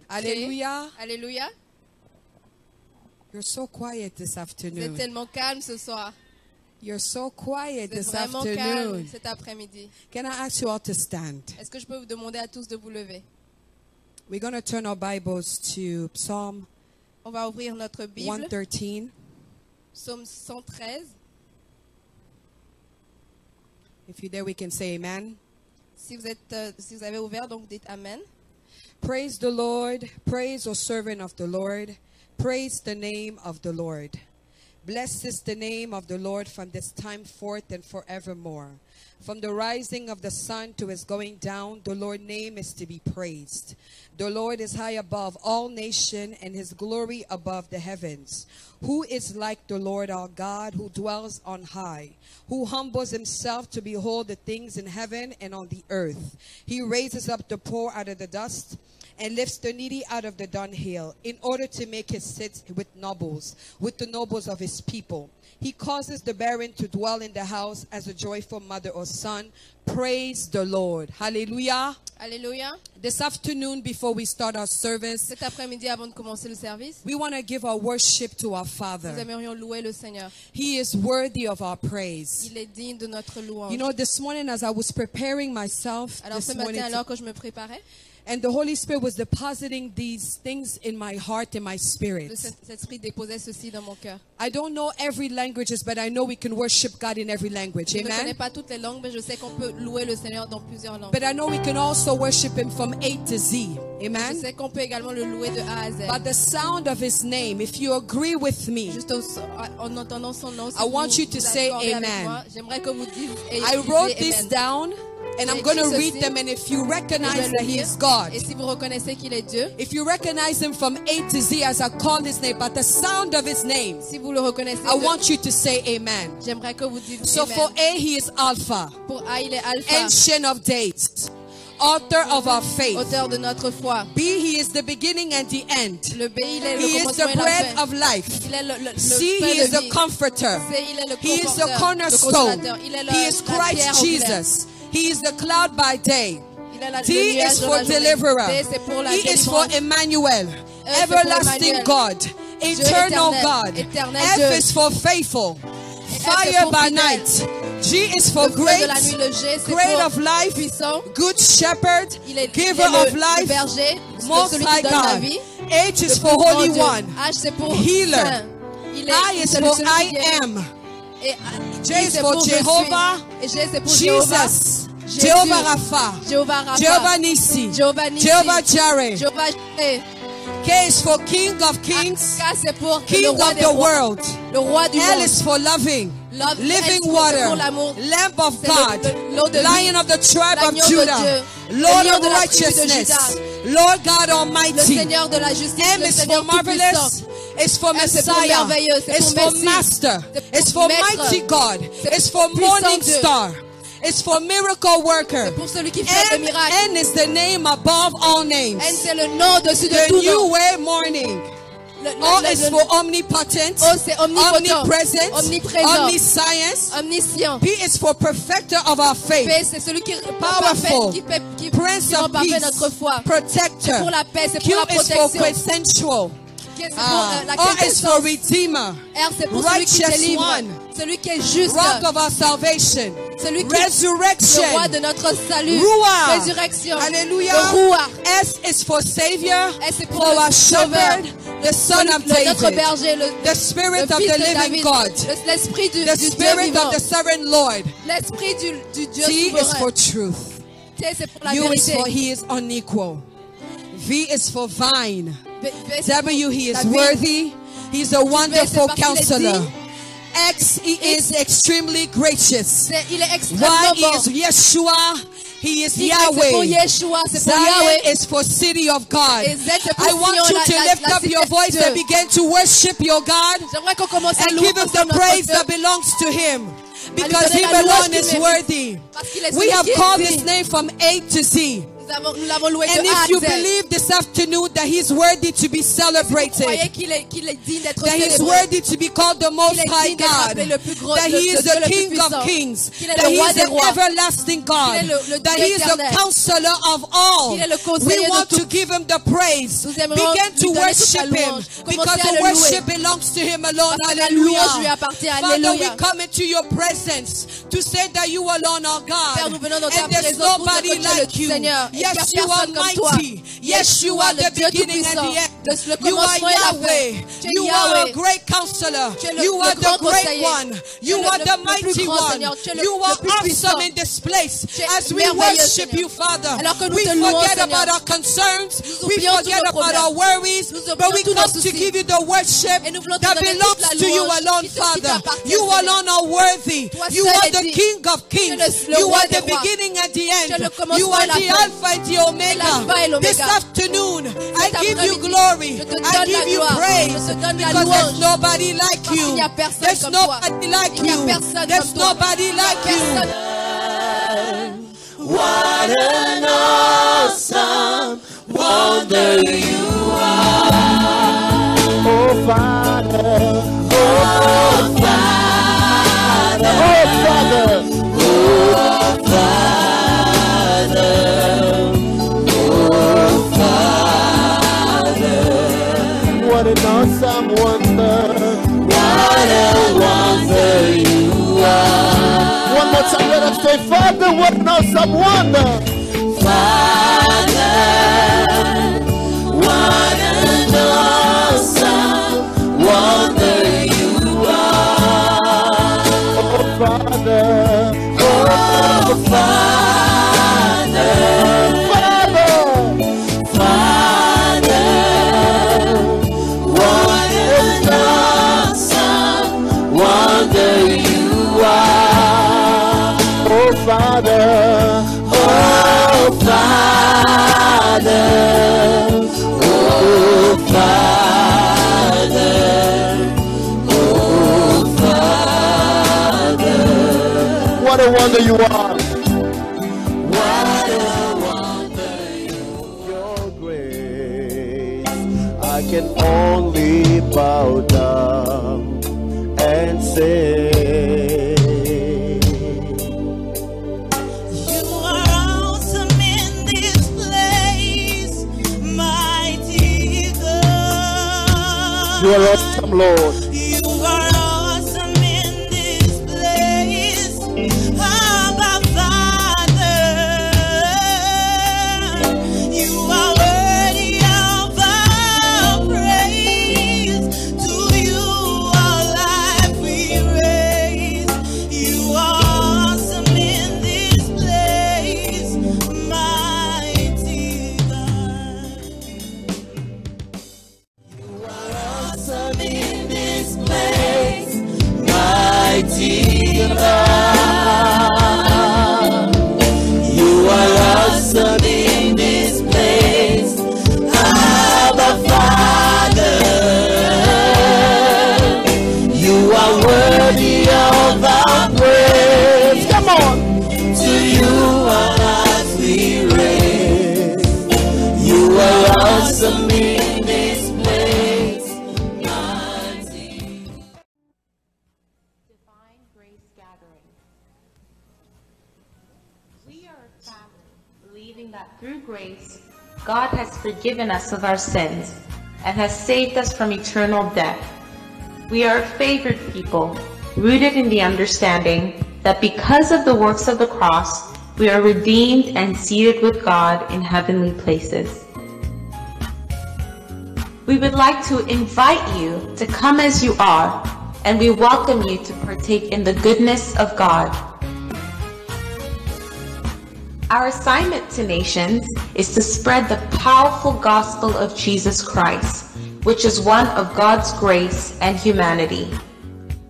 Alléluia. Alléluia. You're so quiet this Vous êtes afternoon. tellement calme ce soir. You're so quiet Vous êtes this vraiment calme afternoon. cet après-midi. Can I ask you all to stand? Est-ce que je peux vous demander à tous de vous lever? We're going to turn our Bibles to Psalm On va ouvrir notre Bible, 113. Psaume 113. If you're there, we can say amen. Si vous avez ouvert, donc dites Amen. Praise the Lord. Praise, O servant of the Lord. Praise the name of the Lord. Blessed is the name of the Lord from this time forth and forevermore. From the rising of the sun to his going down, the Lord's name is to be praised. The Lord is high above all nations, and his glory above the heavens. Who is like the Lord our God, who dwells on high, who humbles himself to behold the things in heaven and on the earth? He raises up the poor out of the dust and lifts the needy out of the dunghill, in order to make his seat with the nobles of his people. He causes the barren to dwell in the house as a joyful mother or son. Praise the Lord. Hallelujah. Alléluia. This afternoon, before we start our service, Cet après-midi, avant de commencer le service, we want to give our worship to our nous Father. aimerions louer le Seigneur. He is worthy of our praise. Il est digne de notre louange. You know, this morning as I was preparing myself, Alors ce matin, alors que je me préparais, and the Holy Spirit was depositing these things in my heart and my le spirit. Saint-Esprit déposait ceci dans mon cœur. I don't know every languages, but I know we can worship God in every language. Je ne connais Amen. pas toutes les langues, mais je sais qu'on peut louer le Seigneur dans plusieurs langues. But I know we can also worship him from A to Z. Je Amen. sais qu'on peut également le louer de A à Z. By the sound of his name, if you agree with me, Juste en entendant son nom, si I want vous you to vous say accordez avec amen. moi, j'aimerais que vous disiez I wrote amen. this down, and I'm going to read them, and if you Je vais recognize le that he lire. is God, Et si vous reconnaissez qu'il est Dieu, if you recognize him from A to Z as I call his name, by the sound of his name, si vous le reconnaissez, I want you to say amen. j'aimerais que vous disiez So for amen. A, he is Alpha, Pour A, il est Alpha, Ancient of Days, Author of our faith. auteur de notre foi. B, he is the beginning and the end. Le B, il est le He is commencement the et la bread fin. of life. Il est le C, pain he is de the vie. comforter. C, il est le He is the conforteur, le cornerstone. consolateur. Il est He is la pierre Christ angulaire. Jesus. He is the cloud by day. Il est D le nuage is de for la journée. deliverer. D, c'est pour la E is for délivrance. Emmanuel, c'est pour everlasting Emmanuel. God, eternal éternel, God. éternel F Dieu. is for faithful, c'est fire pour by fidèle. night. G is for Le feu great, de la nuit, le G, c'est great pour of life, puissant. good shepherd, Il est, giver il est of le life, berger, most celui high qui donne la God. vie. H is Le for plus grand holy Dieu. one. H, c'est pour Healer. saint. Il est I is c'est for celui I qui est- am. Et J I, is c'est for pour je suis. Jehovah, Et G, c'est pour Jéhovah. Jesus, Jésus. Jehovah Rapha, Jéhovah Rapha. Jehovah Nissi, Jéhovah Nissi. Jehovah Jireh. Jéhovah Jireh. K is for King of Kings, K, c'est pour le King roi of des the rois. world. Le roi du L monde. is for loving, Love, living L, c'est water, pour l'amour. Lamb of C'est God, l'eau de vie. Lion of the tribe of L'agneau de Judah, Dieu. Lord Le lion of de la tribu de righteousness, Judas. Lord God Le Almighty. Seigneur de la justice, M le is Seigneur for marvelous, tout-puissant. it's for M, c'est pour Messiah, merveilleux, c'est it's pour for Messie. Master, C'est pour it's for Maître. mighty God, C'est it's for puissant morning Dieu. star, it's for miracle worker. C'est pour celui qui fait des miracles. N is the name above all names. N, c'est le nom au-dessus de The tout new nom. way morning. O is for omnipotent, O, c'est omnipotent, omnipresent, omniprésent, omniscience. omniscient. P is for perfecter of our faith, P, c'est celui qui Powerful. qui Prince rend of parfait peace, notre foi. protector. C'est pour la paix, c'est Q pour la is for protection. consensual. C'est pour la O is for quintessence. redeemer, R, c'est pour celui qui righteous délivre, one, celui qui est juste, rock of our salvation, celui qui est resurrection, le roi de notre salut, Ruach. résurrection, Hallelujah. le roi. S is for savior, S, c'est pour for le our sauveur, shepherd, the son of notre David, berger, the spirit le of fils the de living David, God, l'esprit du the Dieu spirit vivant, of the sovereign Lord. l'esprit du Dieu T is souverain. for truth. T, c'est pour la U is vérité. for he is unequal. V is for vine. V, c'est pour W, he la is vie. worthy. He's a wonderful parce qu'il est counselor. digne. X, he is extremely gracious. Il est Y extrêmement bon. is Yeshua. He is Y, c'est pour Yahweh. Yeshua, c'est pour Zion Yahweh. is for city of God. Et Z, c'est pour I want Sion, you to lift la up cité your de voice Dieu. and begin to worship your God J'aimerais qu'on commence à and louer give him notre the praise Dieu. that belongs to him. Because donner him la louange alone qu'il is mérite. worthy. Parce qu'il est We celui have qui est called digne. his name from A to Z. Nous l'avons loué And de A if you à Z. believe this afternoon that He's worthy to be Vous croyez celebrated, qu'il est digne d'être that He's célébré, worthy to be called the Most qu'il est High digne d'être God, appelé le plus gros, that He is Dieu the le plus King puissant, of Kings, qu'il est that le He roi is des an rois, everlasting God, qu'il est le that Dieu He is the éternel, counselor of all. qu'il est le We conseiller de want tout. to give Him the praise. Nous aimerons Begin lui to donner toute worship la Him louange. because Commencez à the le louer. worship belongs to Him alone. Parce que la louange lui Hallelujah. appartient. Father, we Alléluia. come into your presence to say that you alone are Père, God. nous venons dans ta And there's présence pour dire nobody que tu es like le you. Seigneur. Et qu'il y a Yes, you are personne comme toi. mighty. Yes, you are le the Dieu beginning and tout-puissant. the end. Le You are commencement et la fin. Yahweh. Tu es You are a Yahweh. great counselor. Tu es le- You le are the grand great conseiller. one. Tu You es are le the plus mighty grand one. Seigneur. Tu es le- You le are plus puissant. awesome in this place. Tu es As we merveilleux, worship Seigneur. you, Father, Alors que nous we te louons, forget Seigneur. about our concerns. Nous We oublions tous forget nos about problèmes. our worries. Nous But we oublions tous come nos to soucis. give you the worship Et nous voulons te that donner belongs toute la to you louange alone, qui Father. t'appartient, You Seigneur. alone are worthy. Toi You seul are es the digne. King of Tu es Kings. le You roi are des the rois. beginning and the Tu es le end. commencement You et are la the fin. Alpha and the Omega. l'alpha et l'oméga. This afternoon, I Cet give you après-midi, glory. je te I donne give la you gloire. praise Je te donne la because there's louange. nobody like Parce qu'il you. n'y a personne There's comme toi. nobody like Il n'y a you. personne There's comme toi. nobody like Personne. you. What an awesome wonder you are. Oh Father, oh Father, oh Father, oh Father, oh Father. What an awesome wonder. What a wonder you are. One more time, let us say, Father, what an awesome wonder. Father, what an awesome wonder you are. Oh, Father, oh, Father, Father, Father, what an awesome wonder you are. Oh, Father, oh, Father, oh, Father, oh, Father. What a wonder you are. What a wonder you are. Your grace, I can only bow down and say, You are awesome in this place, mighty God. you are awesome, Lord. You are awesome in this place, Abba Father. You are worthy of our praise. To you our life we raise. You are awesome in this place, mighty God. Awesome in this place, mighty God. You are awesome in this place, Abba Father. You are worthy of our praise. Come on, to you our lives we raise. You are awesome in this place, mighty. Divine Grace Gathering. We are a family believing that through grace, God has forgiven us of our sins and has saved us from eternal death. We are a favored people, rooted in the understanding that because of the works of the cross, we are redeemed and seated with God in heavenly places. We would like to invite you to come as you are, and we welcome you to partake in the goodness of God. Our assignment to nations is to spread the powerful gospel of Jesus Christ, which is one of God's grace and humanity.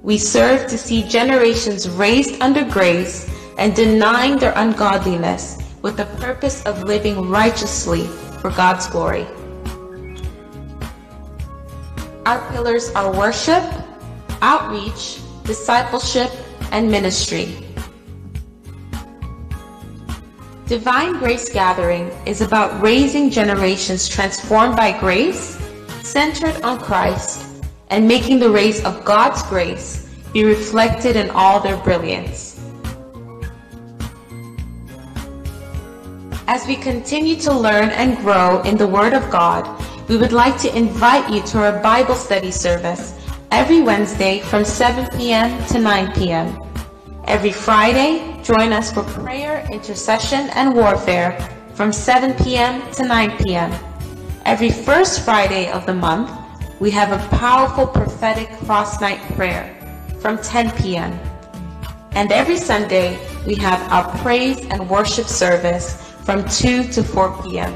We serve to see generations raised under grace and denying their ungodliness with the purpose of living righteously for God's glory. Our pillars are worship, outreach, discipleship, and ministry. Divine Grace Gathering is about raising generations transformed by grace, centered on Christ, and making the rays of God's grace be reflected in all their brilliance. As we continue to learn and grow in the Word of God, we would like to invite you to our Bible study service every Wednesday from 7 p.m. to 9 p.m. Every Friday, join us for prayer, intercession, and warfare from 7 p.m. to 9 p.m. Every first Friday of the month, we have a powerful prophetic cross-night prayer from 10 p.m. And every Sunday, we have our praise and worship service from 2 to 4 p.m.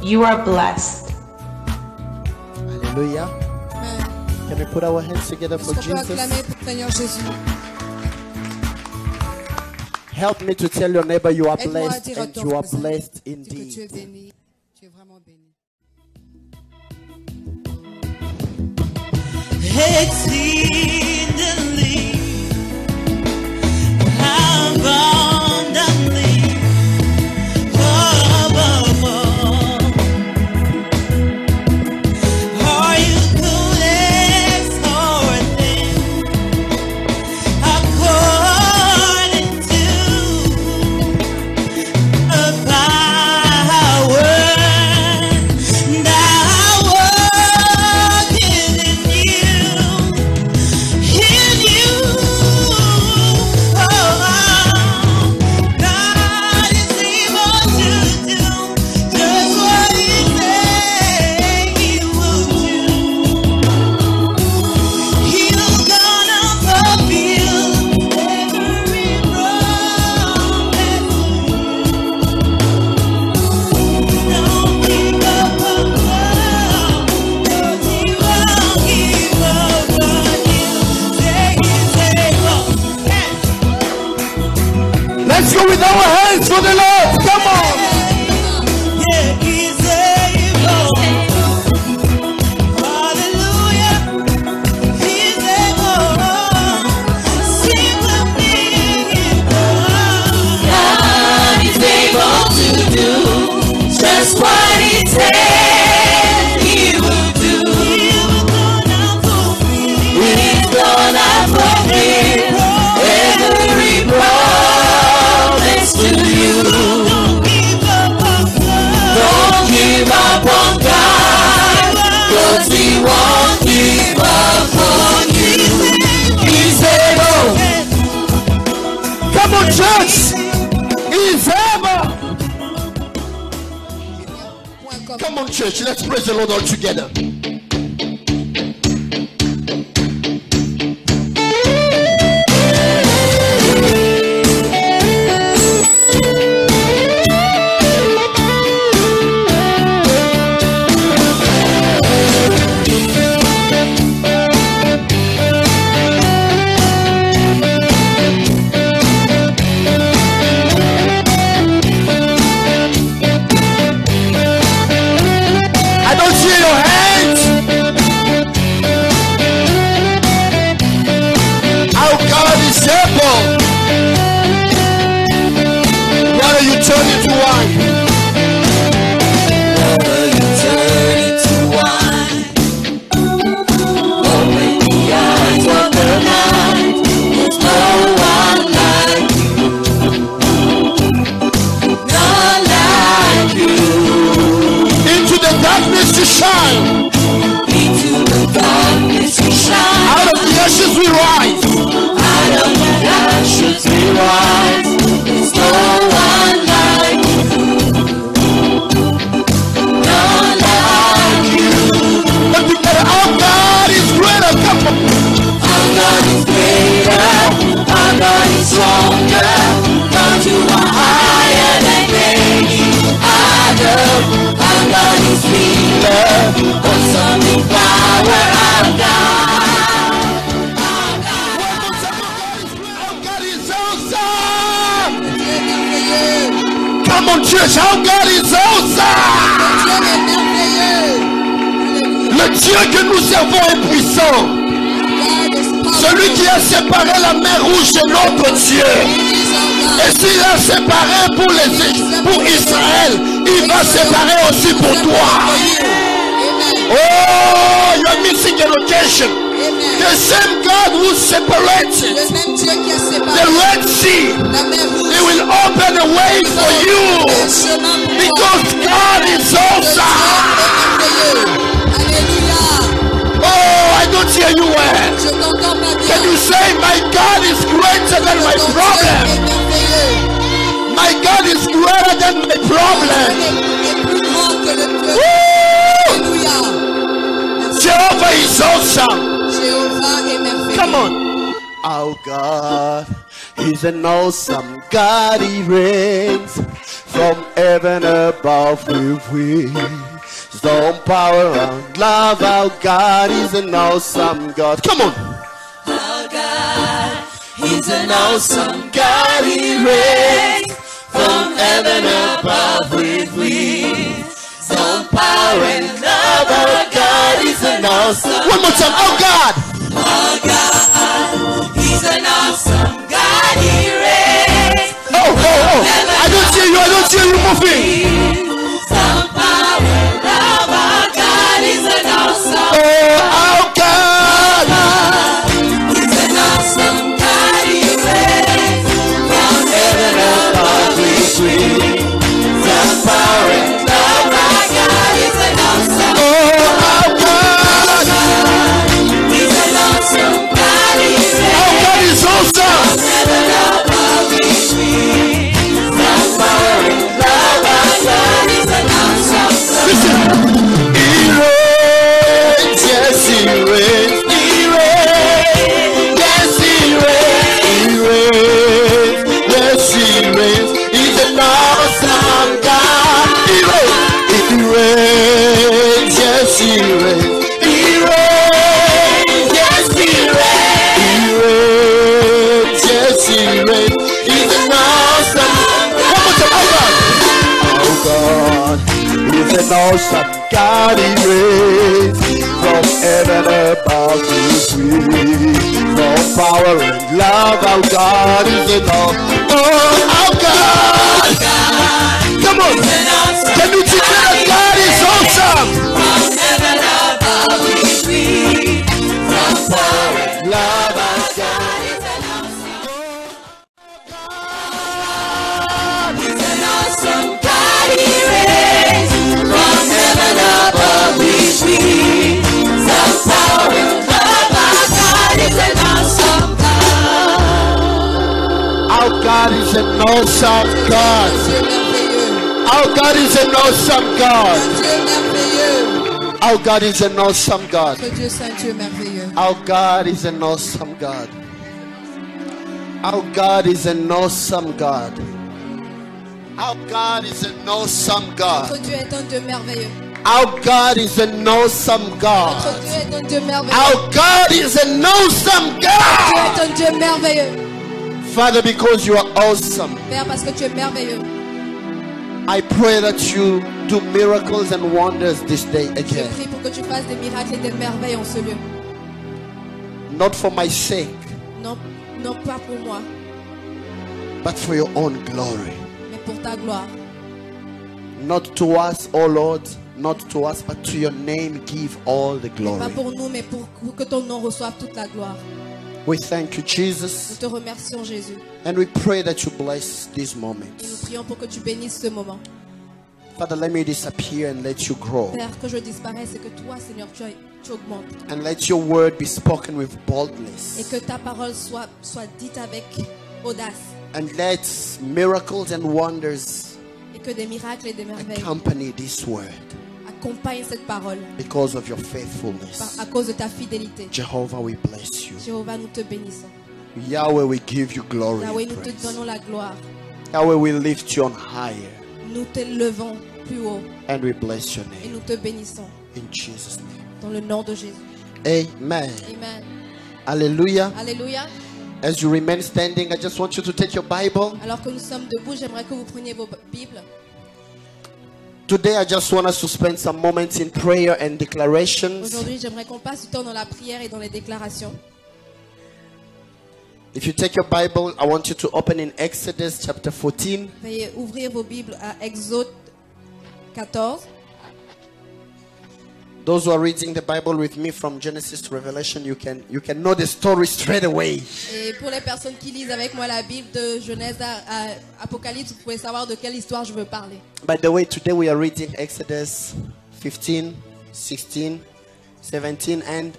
You are blessed. Hallelujah. Can we put our hands together for Est-ce qu'on peut acclamer Jesus? pour le Seigneur Jésus? Help me to tell your neighbor you are Aide-moi à blessed dire à and ton you are voisin blessed que tu es indeed. béni. Tu es vraiment béni. Exceedingly, abundantly, above all, or you could ask or think, according to a power that worketh in you. In you, oh, God is able to do just what He said He will do. He's gonna fulfill every promise. Don't give up on love, 'cause He won't give up on you. Say He's able. Let's go with our hands for the Lord. Come on. Yeah, He's able. Hallelujah. He's able. Sing with me. God is able to do just what He said He will do. He's gonna fulfill every promise to you. Don't give up on God, 'cause He won't give up on you. He's able. Come on, church. He's able. Come on, church. Let's praise the Lord all together. I don't see your hands. Our God is able. Why don't you turn it to wine? Whether you turn it to wine, open the eyes of the blind. There's no one like you, none like you. Into the darkness to shine. Into the darkness we shine. Out of the ashes we rise. Out of the ashes we rise. There's no one like you, none like you. But together our God is greater. Come on. Our God is greater, our God is stronger. God, you are higher than any other. Our God is healer, consuming power. Our God, Our God is awesome. Tu es merveilleux. Come on, church. Our God is awesome. Tu es merveilleux. Le Dieu que nous servons est puissant. God is powerful. Celui qui a séparé la mer rouge est notre Dieu. He is our Et s'il a séparé pour Israël, il va séparer aussi pour toi. Oh, you're missing a location. The same God who separated Le même Dieu qui a the séparé Red Sea, la mer rouge. He will open a way for you. Un chemin pour toi. Because God is awesome. Alléluia. Oh, I don't hear you well. Je t'entends pas bien. Can you say, my God is greater than my Ton Dieu problem? est merveilleux. My God is greater than my problem. Est plus grand que le Dieu. Woo! Alléluia. Merci. Jehovah is awesome. Jéhovah est merveilleux. Come on. Our God is an awesome God. He reigns from heaven above with wisdom, power, and love. Our God is an awesome God. Come on. Our God, He's an awesome God. He reigns from heaven above with wisdom, power, and love. Our God is an awesome. One more time. Our God. Our God, He's an awesome God. He reigns. Oh. I don't hear you. I don't hear you moving. Some power and love. Our God is an awesome. Oh, our God. He's an awesome God. He reigns from heaven above with some power and love. Our God is an awesome. Oh, our God. He's an awesome God. He Our reigns God is awesome. from heaven above with some power and love. Our God is an awesome God. Listen. He reigns. Yes, He reigns. He reigns. Yes, He reigns. He reigns. Yes, He reigns. He's an awesome God. He reigns. He reigns. Yes, He reigns. He reigns. Yes, He reigns. He reigns. Yes, He reigns. He's an awesome. One more time. Oh God. He's an awesome God. He reigns from heaven above with wisdom, power, and love. Our God is an awesome. Oh, our God. Come on. Can you declare that God is awesome? From heaven above with some power and Love our God. God is an awesome. He's an awesome God. He reigns from heaven above with some power and love. Our God is an awesome God. Our God is an awesome God. Dieu merveilleux. Our God is an awesome God. Dieu merveilleux. Our God is an awesome God. Que Dieu soit un Dieu merveilleux. Our God is an awesome God. Our God is an awesome God. Our God is an awesome God. Notre Dieu est un Dieu merveilleux. Our God is an awesome Notre God. Dieu est un Dieu merveilleux. Our God is an awesome Dieu God. est un Dieu merveilleux. Father, because you are awesome, Père, parce que tu es merveilleux. I pray that you do miracles and wonders this day Je again. prie pour que tu fasses des miracles et des merveilles en ce lieu. Not for my sake, Non, non pas pour moi, but for your own glory. mais pour ta gloire. Not to us, oh Lord, not to us, but to your name give all the Pas glory. pour nous, mais pour que ton nom reçoive toute la gloire. We thank you, Nous Jesus, te remercions, Jésus. and we pray that you bless these Et nous moments. prions pour que tu bénisses ce moment. Father, let me disappear and let you grow, Père, que je disparaisse et que toi, Seigneur, tu augmentes. and let your word be spoken with Et boldness, que ta parole soit dite avec audace. and let miracles and wonders Et que des miracles et des merveilles accompany this word accompagnent cette parole because of your faithfulness. à cause de ta fidélité. Jehovah, we bless you. Jéhovah, nous te bénissons. Yahweh, we give you glory Yahweh, and nous te praise. donnons la gloire. Yahweh, we lift you on higher, Nous t'élevons plus haut and we bless your et name. nous te bénissons. In Jesus' name. Dans le nom de Jésus. Amen. Amen. Hallelujah. Alléluia. As you remain standing, I just want you to take your Bible. Alors que nous sommes debout, j'aimerais que vous preniez vos Bibles. Today, I just want us to spend some moments in prayer and declarations. Aujourd'hui, j'aimerais qu'on passe du temps dans la prière et dans les déclarations. If you take your Bible, I want you to open in Exodus chapter 14. Veuillez ouvrir vos Bibles à Exode 14. Those who are reading the Bible with me from Genesis to Revelation, you can know the story straight away. Et pour les personnes qui lisent avec moi la Bible de Genèse à Apocalypse, vous pouvez savoir de quelle histoire je veux parler. By the way, today we are reading Exodus 15, 16, 17, and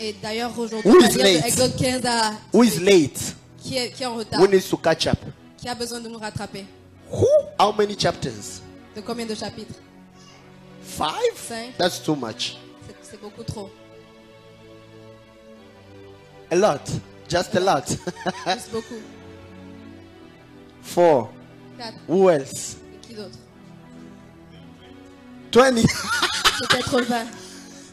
Et d'ailleurs aujourd'hui, Who on va is lire late? de Exode 15 à who is late? qui est en retard, Who needs to catch up? qui a besoin de nous rattraper. Who? How many chapters? De combien de chapitres? 5? 5. That's too much. C'est beaucoup trop. A lot. Just a lot. Juste beaucoup. 4. 4. Who else? Et qui d'autre? 20. Peut-être 20.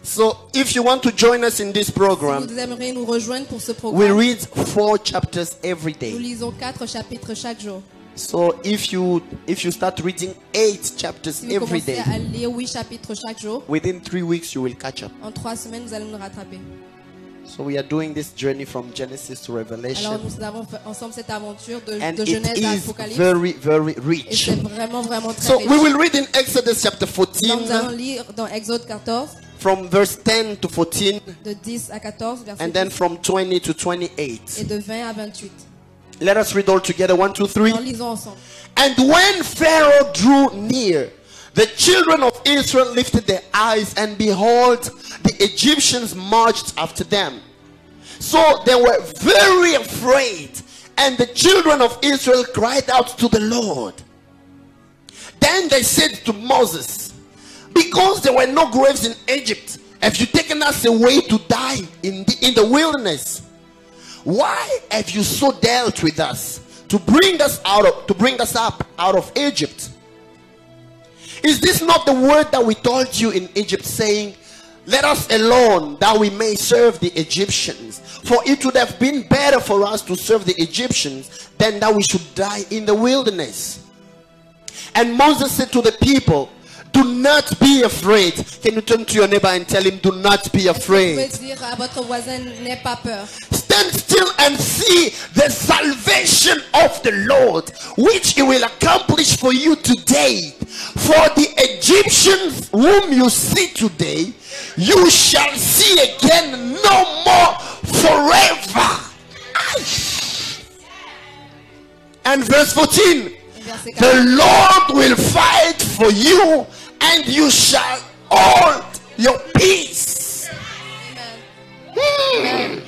So if you want to join us in this Si program, vous aimeriez nous rejoindre pour ce we programme, read 4 chapters every nous day. lisons 4 chapitres chaque jour. So if you start reading 8 chapters Si vous every commencez day, à lire 8 chapitres chaque jour, within 3 weeks you will catch up. en 3 semaines, vous allez nous rattraper. So we are doing this journey from Genesis to Alors Revelation, nous avons fait ensemble cette aventure and de it Genèse à is Apocalypse. very, very Et rich. c'est vraiment, vraiment très So riche. we will read in Exodus chapter Donc, nous allons 14 lire dans Exode 14, from verse 10 to 14, de 10 à 14, verset and then 10, from 20 to et 28. de 20 à 28. Let us read all together. 1, 2, 3. Alors lisons ensemble. And when Pharaoh drew near, the children of Israel lifted their eyes, and behold, the Egyptians marched after them. So they were very afraid, and the children of Israel cried out to the Lord. Then they said to Moses, because there were no graves in Egypt, have you taken us away to die in the wilderness? Why have you so dealt with us to bring us up out of Egypt? Is this not the word that we told you in Egypt, saying, let us alone that we may serve the Egyptians? For it would have been better for us to serve the Egyptians than that we should die in the wilderness. And Moses said to the people, do not be afraid. Can you turn to your neighbor and tell him, do not be Vous pouvez afraid? dire à votre voisin, n'aie pas peur. Stand still and see the salvation of the Lord, which he will accomplish for you today. For the Egyptians whom you see today, you shall see again no more forever. And verse 14, Verset 14. the Lord will fight for you, and you shall hold your peace. Amen.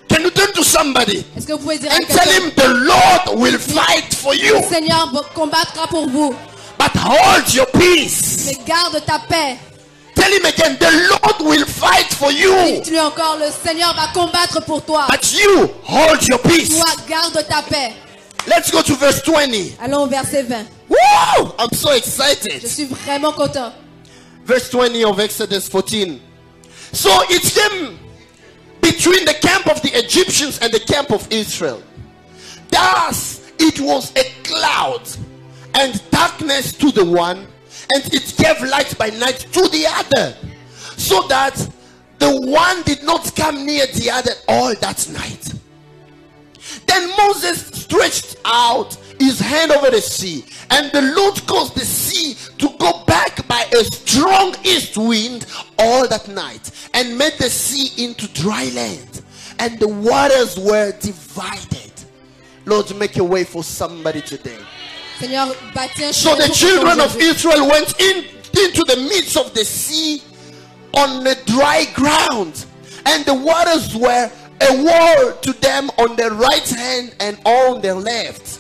Can you turn to somebody Est-ce que vous pouvez dire à and tell quelqu'un, him the Lord will fight for you, le Seigneur combattra pour vous, but hold your peace? mais garde ta paix. Tell him again, the Lord will fight for you, Dis-lui encore, le Seigneur va combattre pour toi. but you hold your peace. Toi, garde ta paix. Let's go to verse 20. Allons au verset 20. Woo! I'm so Je excited. suis vraiment content. Verse 20 of Exodus 14. So it came between the camp of the Egyptians and the camp of Israel. Thus it was a cloud and darkness to the one, and it gave light by night to the other, so that the one did not come near the other all that night. Then Moses stretched out his hand over the sea, and the Lord caused the sea to go back by a strong east wind all that night, and made the sea into dry land, and the waters were divided. Lord, make a way for somebody today. Seigneur, bâtis un So chemin the pour children ton of Jésus. Israel went into the midst of the sea on the dry ground, and the waters were a wall to them on their right hand and on their left.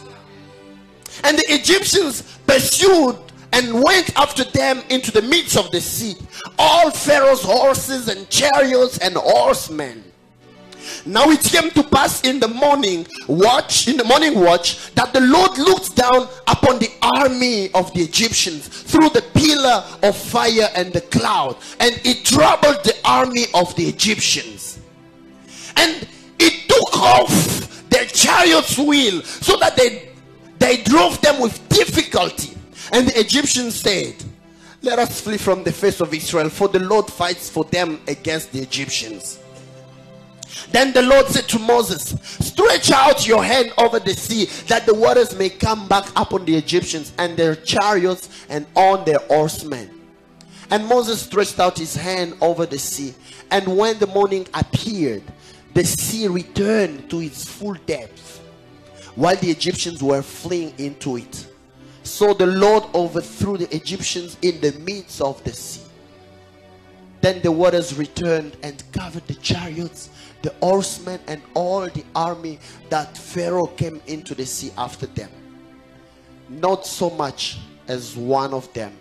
And the Egyptians pursued and went after them into the midst of the sea, all Pharaoh's horses and chariots and horsemen. Now it came to pass in the morning watch, that the Lord looked down upon the army of the Egyptians through the pillar of fire and the cloud, and it troubled the army of the Egyptians. And it took off their chariots' wheel, so that they drove them with difficulty. And the Egyptians said, let us flee from the face of Israel, for the Lord fights for them against the Egyptians. Then the Lord said to Moses, stretch out your hand over the sea, that the waters may come back upon the Egyptians and their chariots and on their horsemen. And Moses stretched out his hand over the sea, and when the morning appeared, the sea returned to its full depth, while the Egyptians were fleeing into it. So the Lord overthrew the Egyptians in the midst of the sea. Then the waters returned and covered the chariots, the horsemen, and all the army that Pharaoh came into the sea after them. Not so much as one of them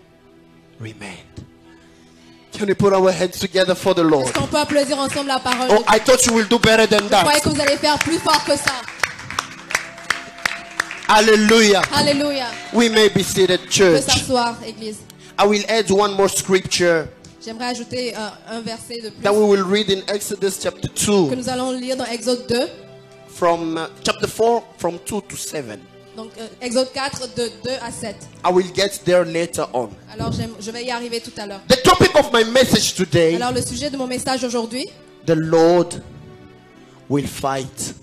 remained. Can we put our hands together for the Lord? Est-ce qu'on peut applaudir ensemble la parole? Oh, I thought you will do better than Je croyais that. que vous allez faire plus fort que ça. Hallelujah. Alléluia. We may be seated, On peut church. s'asseoir, Église. I will add one more scripture J'aimerais ajouter un verset de plus that we will read in Exodus chapter que 2, nous allons lire dans Exode 2. from chapter 4, from 2 to 7. Donc Exode 4 de 2 à 7. I will get there later on. Alors je vais y arriver tout à l'heure. The topic of my message today, Alors le sujet de mon message aujourd'hui, the Lord will fight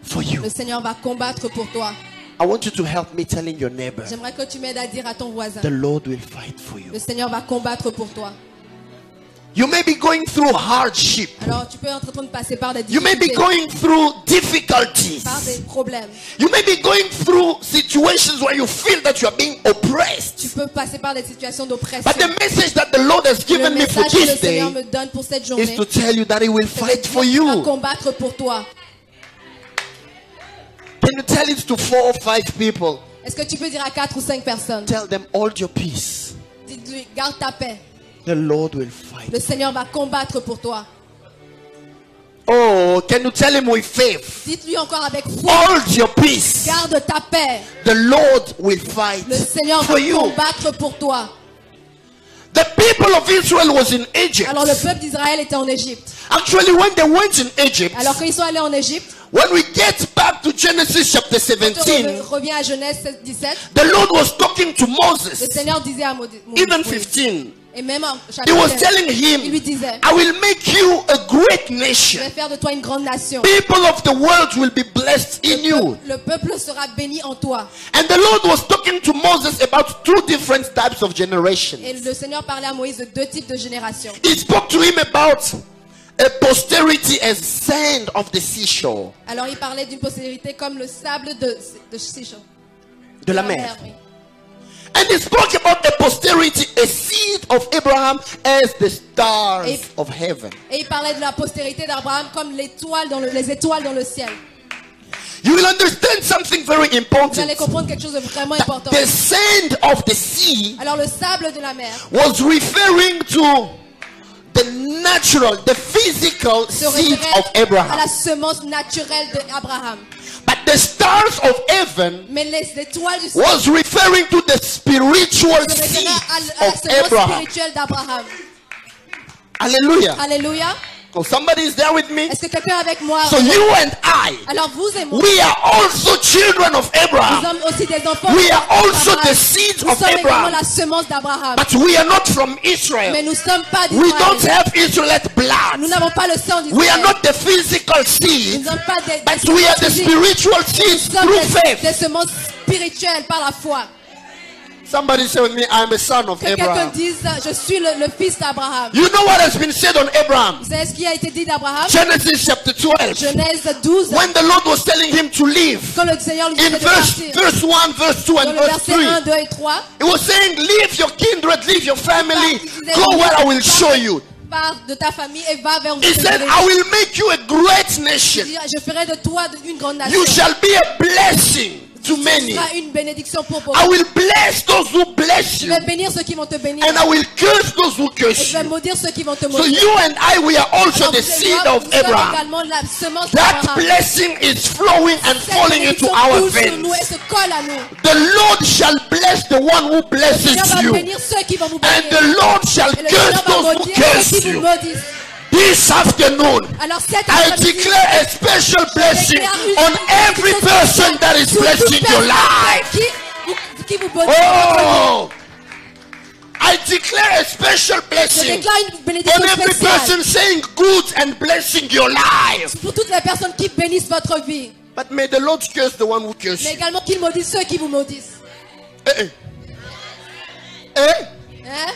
for you. le Seigneur va combattre pour toi. I want you to help me telling your neighbor, J'aimerais que tu m'aides à dire à ton voisin, the Lord will fight for you. le Seigneur va combattre pour toi. You may be going through hardship. Alors tu peux être en train de passer par des You may be difficultés, going through difficulties. par des problèmes. You may be going through situations where you feel that you are being Tu oppressed. peux passer par des situations d'oppression. But the message that the Lord has Le given me for message que le this Seigneur day me donne pour cette is journée, to tell you that He will c'est de fight dire for qu'il va you. combattre pour toi. Can you tell it to 4 or 5 people? Est-ce que tu peux dire à 4 ou 5 personnes, Tell them, hold your peace. dis-lui, garde ta paix. The Lord will fight. Le Seigneur va combattre pour toi. Oh, can you tell him with faith? Dites-lui encore avec foi, Hold your peace. garde ta paix. The Lord will fight Le Seigneur va for you. combattre pour toi. The people of Israel was in Egypt. Alors le peuple d'Israël était en Égypte. Actually, when they went in Egypt, Alors quand ils sont allés en Égypte, when we get back to Genesis chapter quand 17, on revient à Genèse 17, the Lord was talking to le Moses, Seigneur disait à even Moïse, 15. et même en He chapitre was 15, telling il lui him, disait, I will make you a great je nation. vais faire de toi une grande nation. People of the world will be blessed in you. Le peuple sera béni en toi. And the Lord was talking to Moses about 2 different types of generations. Et le Seigneur parlait à Moïse de 2 types de générations. He spoke to him about a posterity as sand of the seashore, Alors il parlait d'une postérité comme le sable de Sichon. de la mer. Oui. And he spoke about a posterity, a seed of Abraham as the stars Et- of heaven. Et il parlait de la postérité d'Abraham comme les étoiles dans le ciel. You will understand something very Vous allez important. comprendre quelque chose de vraiment important. The sand of the sea Alors le sable de la mer was referring to the natural, the physical se seed référait of à Abraham. la semence naturelle d'Abraham. But the stars of heaven Mais les étoiles du ciel was referring to the spiritual se référaient seed à la of semence Abraham. spirituelle d'Abraham. Hallelujah. Alléluia. Oh, somebody is there with me? Est-ce que quelqu'un est avec moi? So you and I, Alors vous et moi, we are also children of nous Abraham. sommes aussi des enfants We are also d'Abraham. the seeds Nous of sommes également Abraham. la semence d'Abraham. But we are not from Mais Israel. nous ne sommes pas We don't d'Israël. have Israelite Nous blood. n'avons pas le sang We are d'Israël. not the physical Nous seed, ne sommes pas des but we are the physiques. spiritual seeds Nous sommes through des faith. semences spirituelles par la foi. Somebody say with me, I am a son of Que quelqu'un Abraham. dise, je suis le fils d'Abraham. You know what has been said on Abraham? Vous savez ce qui a été dit d'Abraham? Genesis chapter 12. Genèse 12, When the Lord was telling him to leave, quand le Seigneur lui in disait de partir, verse 1, verse 2, dans and le verse verset 3, 1, 2 et 3, he was saying, leave your kindred, leave your family, il disait, go where I will show you. pars de ta famille et va vers où He je te said, dirai. I will make you a great nation. Je ferai de toi une grande nation. You shall be a blessing to Tu many. seras une bénédiction pour beaucoup. I will bless those who bless Je you, vais bénir ceux qui vont te bénir. and I will curse those who Et curse je vais you. maudire ceux qui vont te So maudire. you and I, we are also Alors, the vous et seed moi, of nous sommes Abraham. également la semence That d'Abraham. blessing is flowing and Cette falling into bénédiction our coule sur nous veins. et se colle à nous. The Lord shall bless the one who Le blesses Seigneur va you, bénir ceux qui vont vous and bénir. the Lord shall Et le curse Seigneur va those who maudire ceux curse qui vous you. maudissent. This afternoon, Alors cette I après-midi, declare a special blessing on every person that is sur toute blessing your personne life. qui vous maudit. Oh, I declare a special Je blessing déclare une bénédiction on every spéciale person saying good and blessing your life. pour toutes les personnes qui bénissent votre vie. But may the Lord curse the one who curses Mais you. également qu'il maudisse ceux qui vous maudissent. Eh, eh. Eh? Hein?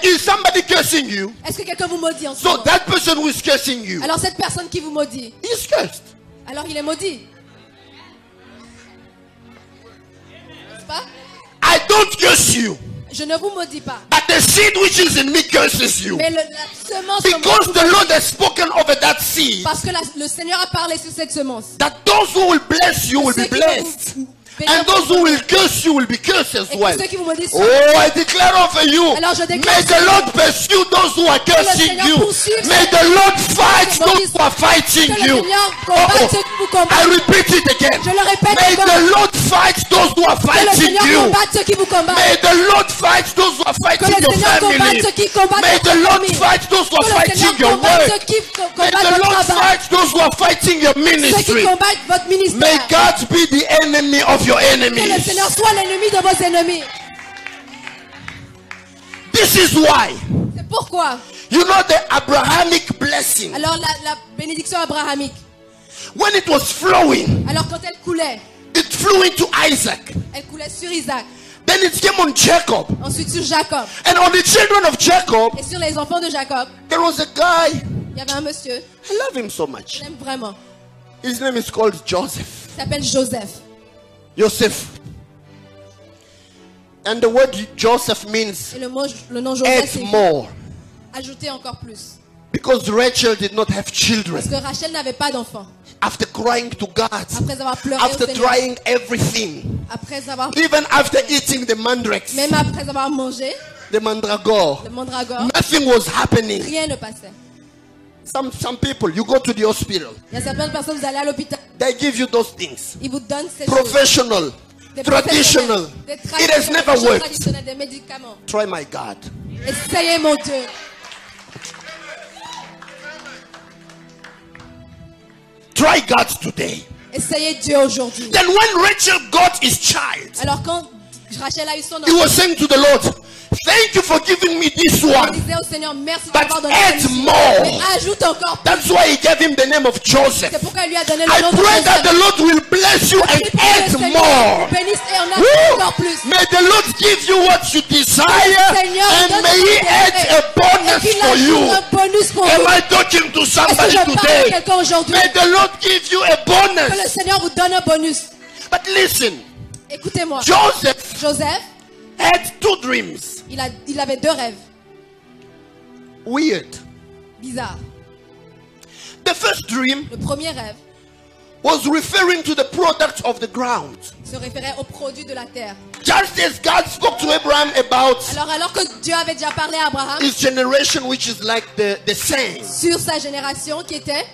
Is somebody cursing you? Est-ce que quelqu'un vous maudit en ce So moment? that person who is cursing you Alors cette personne qui vous maudit, is cursed. alors il est maudit. N'est-ce pas? I don't curse you, Je ne vous maudis pas. but the seed which is in me curses you. Mais la semence en moi Because vous the Lord maudit. has spoken over that seed, Parce que le Seigneur a parlé sur cette semence. that those who will bless you will Ceux be qui vont blessed, vous bénir and those who will curse you will be cursed as et well. ceux qui vous maudissent. Oh, I declare over you, Alors je déclare may the Lord pursue those who are cursing Seigneur you. poursuive May ceux the Lord qui fight vous those maudissent. who are fighting Que le you. Seigneur combatte ceux qui vous I combattent. repeat it again. Je le répète May encore. the Lord fight those who are Que le fighting Seigneur you. combatte ceux qui vous combattent. May the Lord fight those who are Que fighting le your Seigneur family. combatte ceux qui combattent May votre the Lord famille. fight those who Que are le fighting Seigneur your combatte work. ceux qui May combattent the votre Lord travail. fight those who are fighting your Ceux qui ministry. combattent votre May ministère. God be the enemy of your Que le enemies. Seigneur soit l'ennemi de vos ennemis. This is why, C'est pourquoi. you know, the Abrahamic blessing, Alors la bénédiction abrahamique, when it was flowing, alors quand elle coulait, it flew into Isaac. elle coulait sur Isaac, Then it came on Jacob. ensuite sur Jacob. And on the children of Jacob, Et sur les enfants de Jacob, there was a guy. il y avait un monsieur, I love him so much. je l'aime vraiment, His name is called Joseph. il s'appelle Joseph. Joseph. And the word Joseph means Et le nom Joseph, add c'est more. ajouter encore plus. Because Rachel did not have Parce children. que Rachel n'avait pas d'enfant. After crying to God, Après avoir pleuré after au Seigneur, trying everything, après avoir, even after eating the mandrakes, même après avoir mangé the mandragore, le mandragore, nothing was happening. rien ne passait. Some people, you go to the hospital, Il y a certaines personnes, vous allez à l'hôpital, they give you those things. ils vous donnent ces choses. Professional, Des traditional. des It has never choses worked. traditionnelles, des médicaments. Try my God. Essayez mon Dieu. Try God today. Essayez Dieu aujourd'hui. Then when Rachel got his child, Alors quand Rachel a eu son he enfant, was saying to the Lord, thank you for giving me this elle one. disait au Seigneur, merci de But m'avoir donné add celui-ci. more. Mais ajoute encore plus. That's why he gave him the name of Joseph. C'est pourquoi il lui a donné I le nom de pray that Joseph. the Lord will bless you and Prie pour que add le Seigneur more. vous bénisse et en Woo! ajoute encore plus. May the Lord give you what you desire Seigneur, and donne may ce He que add tu a Et bonus qu'il for you. ajoute un bonus pour Am vous. I talking to Est-ce que somebody je parle à today? quelqu'un aujourd'hui? May the Lord give you a Que le bonus. Seigneur vous donne un bonus. But listen, Écoutez-moi. Joseph Joseph, had two dreams. il avait deux rêves. Weird. Bizarres. The first dream Le premier rêve was referring to the product of the ground. se référait aux produits de la terre. Just as God spoke to Abraham about Alors que Dieu avait déjà parlé à Abraham his generation, which is like the sand, sur sa génération qui était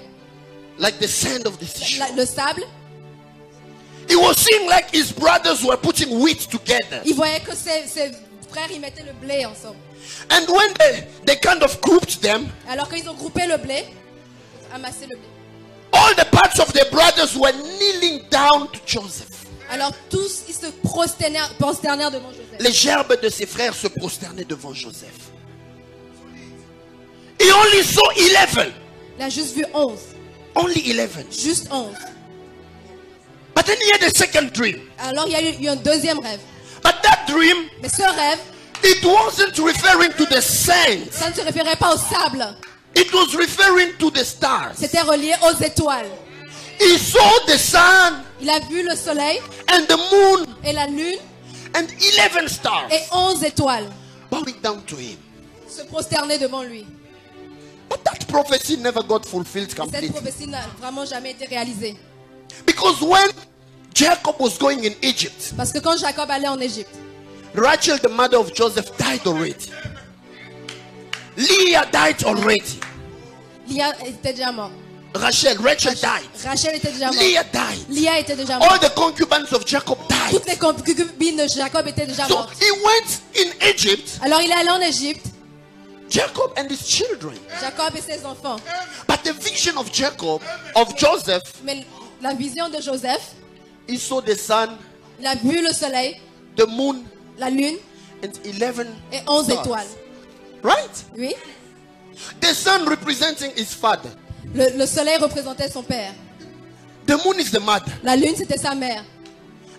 like the sand of the seashore. le sable, He was seeing like his brothers were putting wheat together. il voyait que ses frères ils mettaient le blé ensemble. And when they kind of grouped them, Alors qu'ils ont groupé le blé, amassé le blé. all the parts of their brothers were kneeling down to Joseph. Alors tous ils se prosternèrent devant Joseph. Les gerbes de ses frères se prosternaient devant Joseph. He only saw 11. Il a juste vu 11. Only 11. Juste 11. But then he had a second dream. Alors il y a eu un deuxième rêve. But that dream, Mais ce rêve, it wasn't referring to the sand. ça ne se référait pas au sable. It was referring to the stars. C'était relié aux étoiles. He saw the sun Il a vu le soleil and the moon et la lune and 11 stars et 11 étoiles bowing down to him. se prosterner devant lui. But that prophecy never got fulfilled Cette completely. prophétie n'a vraiment jamais été réalisée. Because when Jacob was going in Egypt, Parce que quand Jacob allait en Égypte, Rachel, the mother of Joseph, died already. Leah died already. Lia était déjà mort. Rachel died. Rachel était déjà morte. Leah died. Lia était déjà All morte. the concubines of Jacob died. Toutes les concubines de Jacob étaient déjà So mortes. he went in Egypt, Alors il est allé en Égypte, Jacob and his children. Jacob et ses enfants. But the vision of Jacob, of Joseph, Mais la vision de Joseph, he saw the sun, il a vu le soleil, the moon, la lune and 11 et 11 stars. étoiles. Right? Oui. The sun representing his father. Le soleil représentait son père. The moon is the mother. La lune, c'était sa mère.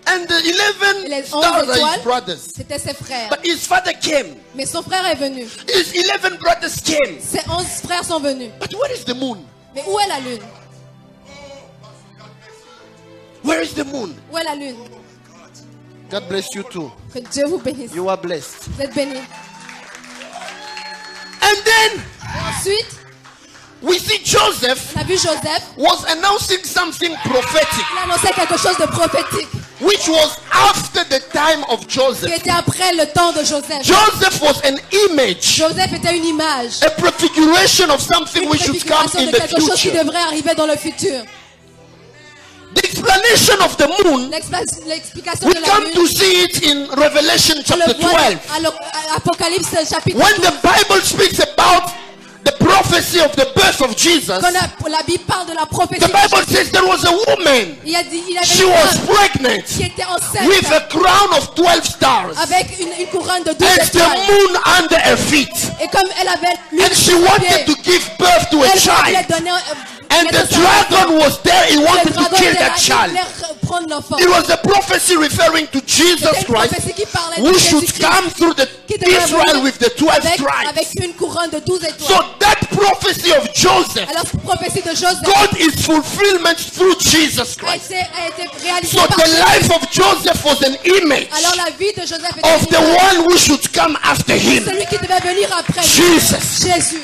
And the Et 11 les 11 stars are his étoiles, brothers. c'était ses frères. But his father came. Mais son frère est venu. His 11 brothers came. Ses 11 frères sont venus. But where is the moon? Mais où est la lune? Where is the moon? Où est la lune? God bless you too. Que Dieu vous bénisse. You are blessed. Vous êtes bénis. And then Ensuite, we see Joseph on a vu Joseph. was announcing something prophetic, Il annonçait quelque chose de prophétique which was after the time of qui Joseph. était après le temps de Joseph. Joseph was an image, Joseph était une image. a prefiguration of something Une which should come préfiguration in de the quelque chose qui future. devrait arriver dans le futur. The explanation of the moon, L'explication we de la come lune, to see it in Revelation on chapter le voit 12. à Apocalypse chapitre When 12. the Bible speaks about the prophecy of the birth of Jesus, Quand la Bible parle de la prophétie, the Bible says there was a woman. il a dit, il avait She une was femme pregnant qui était enceinte with a crown of 12 stars avec une couronne de 12 and the étoiles. moon under her feet. Et comme elle avait l'une And she sur ses wanted to pieds, give birth to a elle voulait child. donner And the dragon was there. He le wanted to dragon kill était là, that il child. voulait prendre l'enfant. It was a prophecy referring to Jesus C'était une Christ, prophétie qui parlait de who should Jésus-Christ come through the qui devait Israel venir with the 12 avec tribes. une couronne de 12 étoiles. So that prophecy of Joseph, Alors cette prophétie de Joseph God is fulfillment through Jesus a Christ. été réalisée So par the Jésus. life of Joseph was an image Alors la vie de Joseph était of une the image. one who should come after him. Celui qui devait venir après lui. Jesus. Jésus.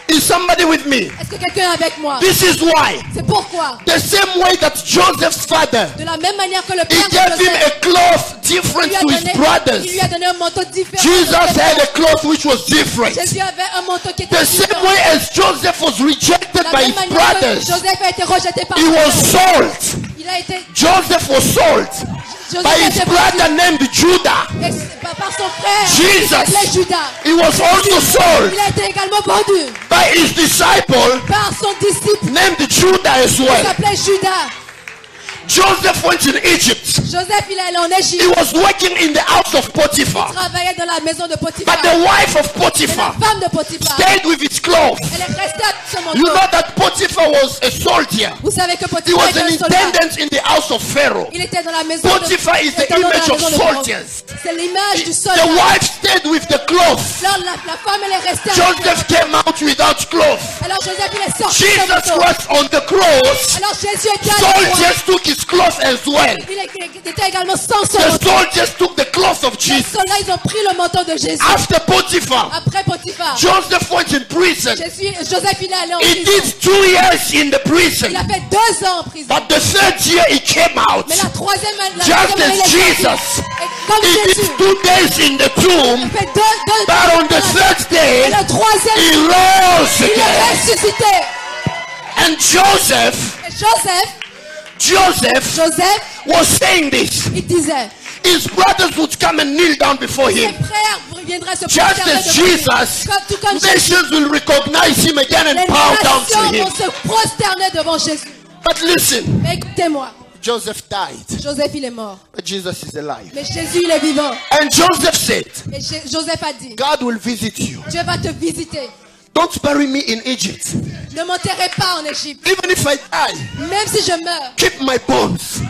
Is somebody with me? Est-ce que quelqu'un est avec moi? This is why. C'est pourquoi, The same way that Joseph's father, de la même manière que le he père de gave him Joseph a cloth different to his brothers. il lui a donné un manteau différent. Jesus de ses had a frères. cloth which was different. Jésus avait un manteau qui était The same différent. way as Joseph was rejected De la by même his manière que brothers, Joseph a été rejeté par he ses was frères. sold. Il a été Joseph was sold Joseph by a his été brother named Judah. vendu par son frère. Jesus. Il s'appelait Judas. He was also sold Il a été également vendu by his disciple par son disciple. named Judah as Il well. s'appelait Judas. Joseph went in Egypt. Joseph, il est allé en He Égypte. was working in the house of Il Potiphar. travaillait dans la maison de Potiphar. But the wife of Et la Potiphar femme de Potiphar, stayed with his clothes. elle est restée à ce You manteau. know that Potiphar was a soldier. Vous savez que He Potiphar was était an un soldat. intendant in the house of Pharaoh. Il était dans la maison Potiphar is the était dans la image of maison de Pharaon. soldiers. C'est l'image du The soldat. wife stayed with the cloth. Alors la femme, elle est restée avec Joseph came out without cloth. Alors Joseph, il est sorti de Jesus manteau. Christ on the cross. Alors Jésus était à la croix. Soldiers took his cloth as well. Il était également sans son The manteau. soldiers took the cloth of Les Jesus. soldats, ils ont pris le manteau de Jésus. After Potiphar, Après Potiphar, Joseph went in prison. Joseph, il est allé en He prison. did 2 years in the prison. Il a fait 2 ans en prison. But the 3rd year he came out. Mais la troisième année, Just il est as sorti. Jesus. Et comme He Jésus, did 2 days in the tomb. il fait 2 But on the 3rd day, Et le troisième, he rose il est again. ressuscité. And Joseph Et Joseph, was saying this. il disait, His brothers would come and kneel down before ses him. frères viendraient se Just prosterner as devant lui. Jesus, Tout comme Jésus, nations will recognize him again and les bow down to nations him. vont se prosterner devant Jésus. But listen, Mais écoutez-moi, Joseph died, Joseph, il est mort. but Jesus is alive. Mais Jésus, il est vivant. And Joseph said, Et Joseph a dit, God will visit you. Dieu va te visiter. Don't bury me in Egypt. Ne m'enterrez pas en Égypte. Even if I die, Même si je meurs, keep my bones.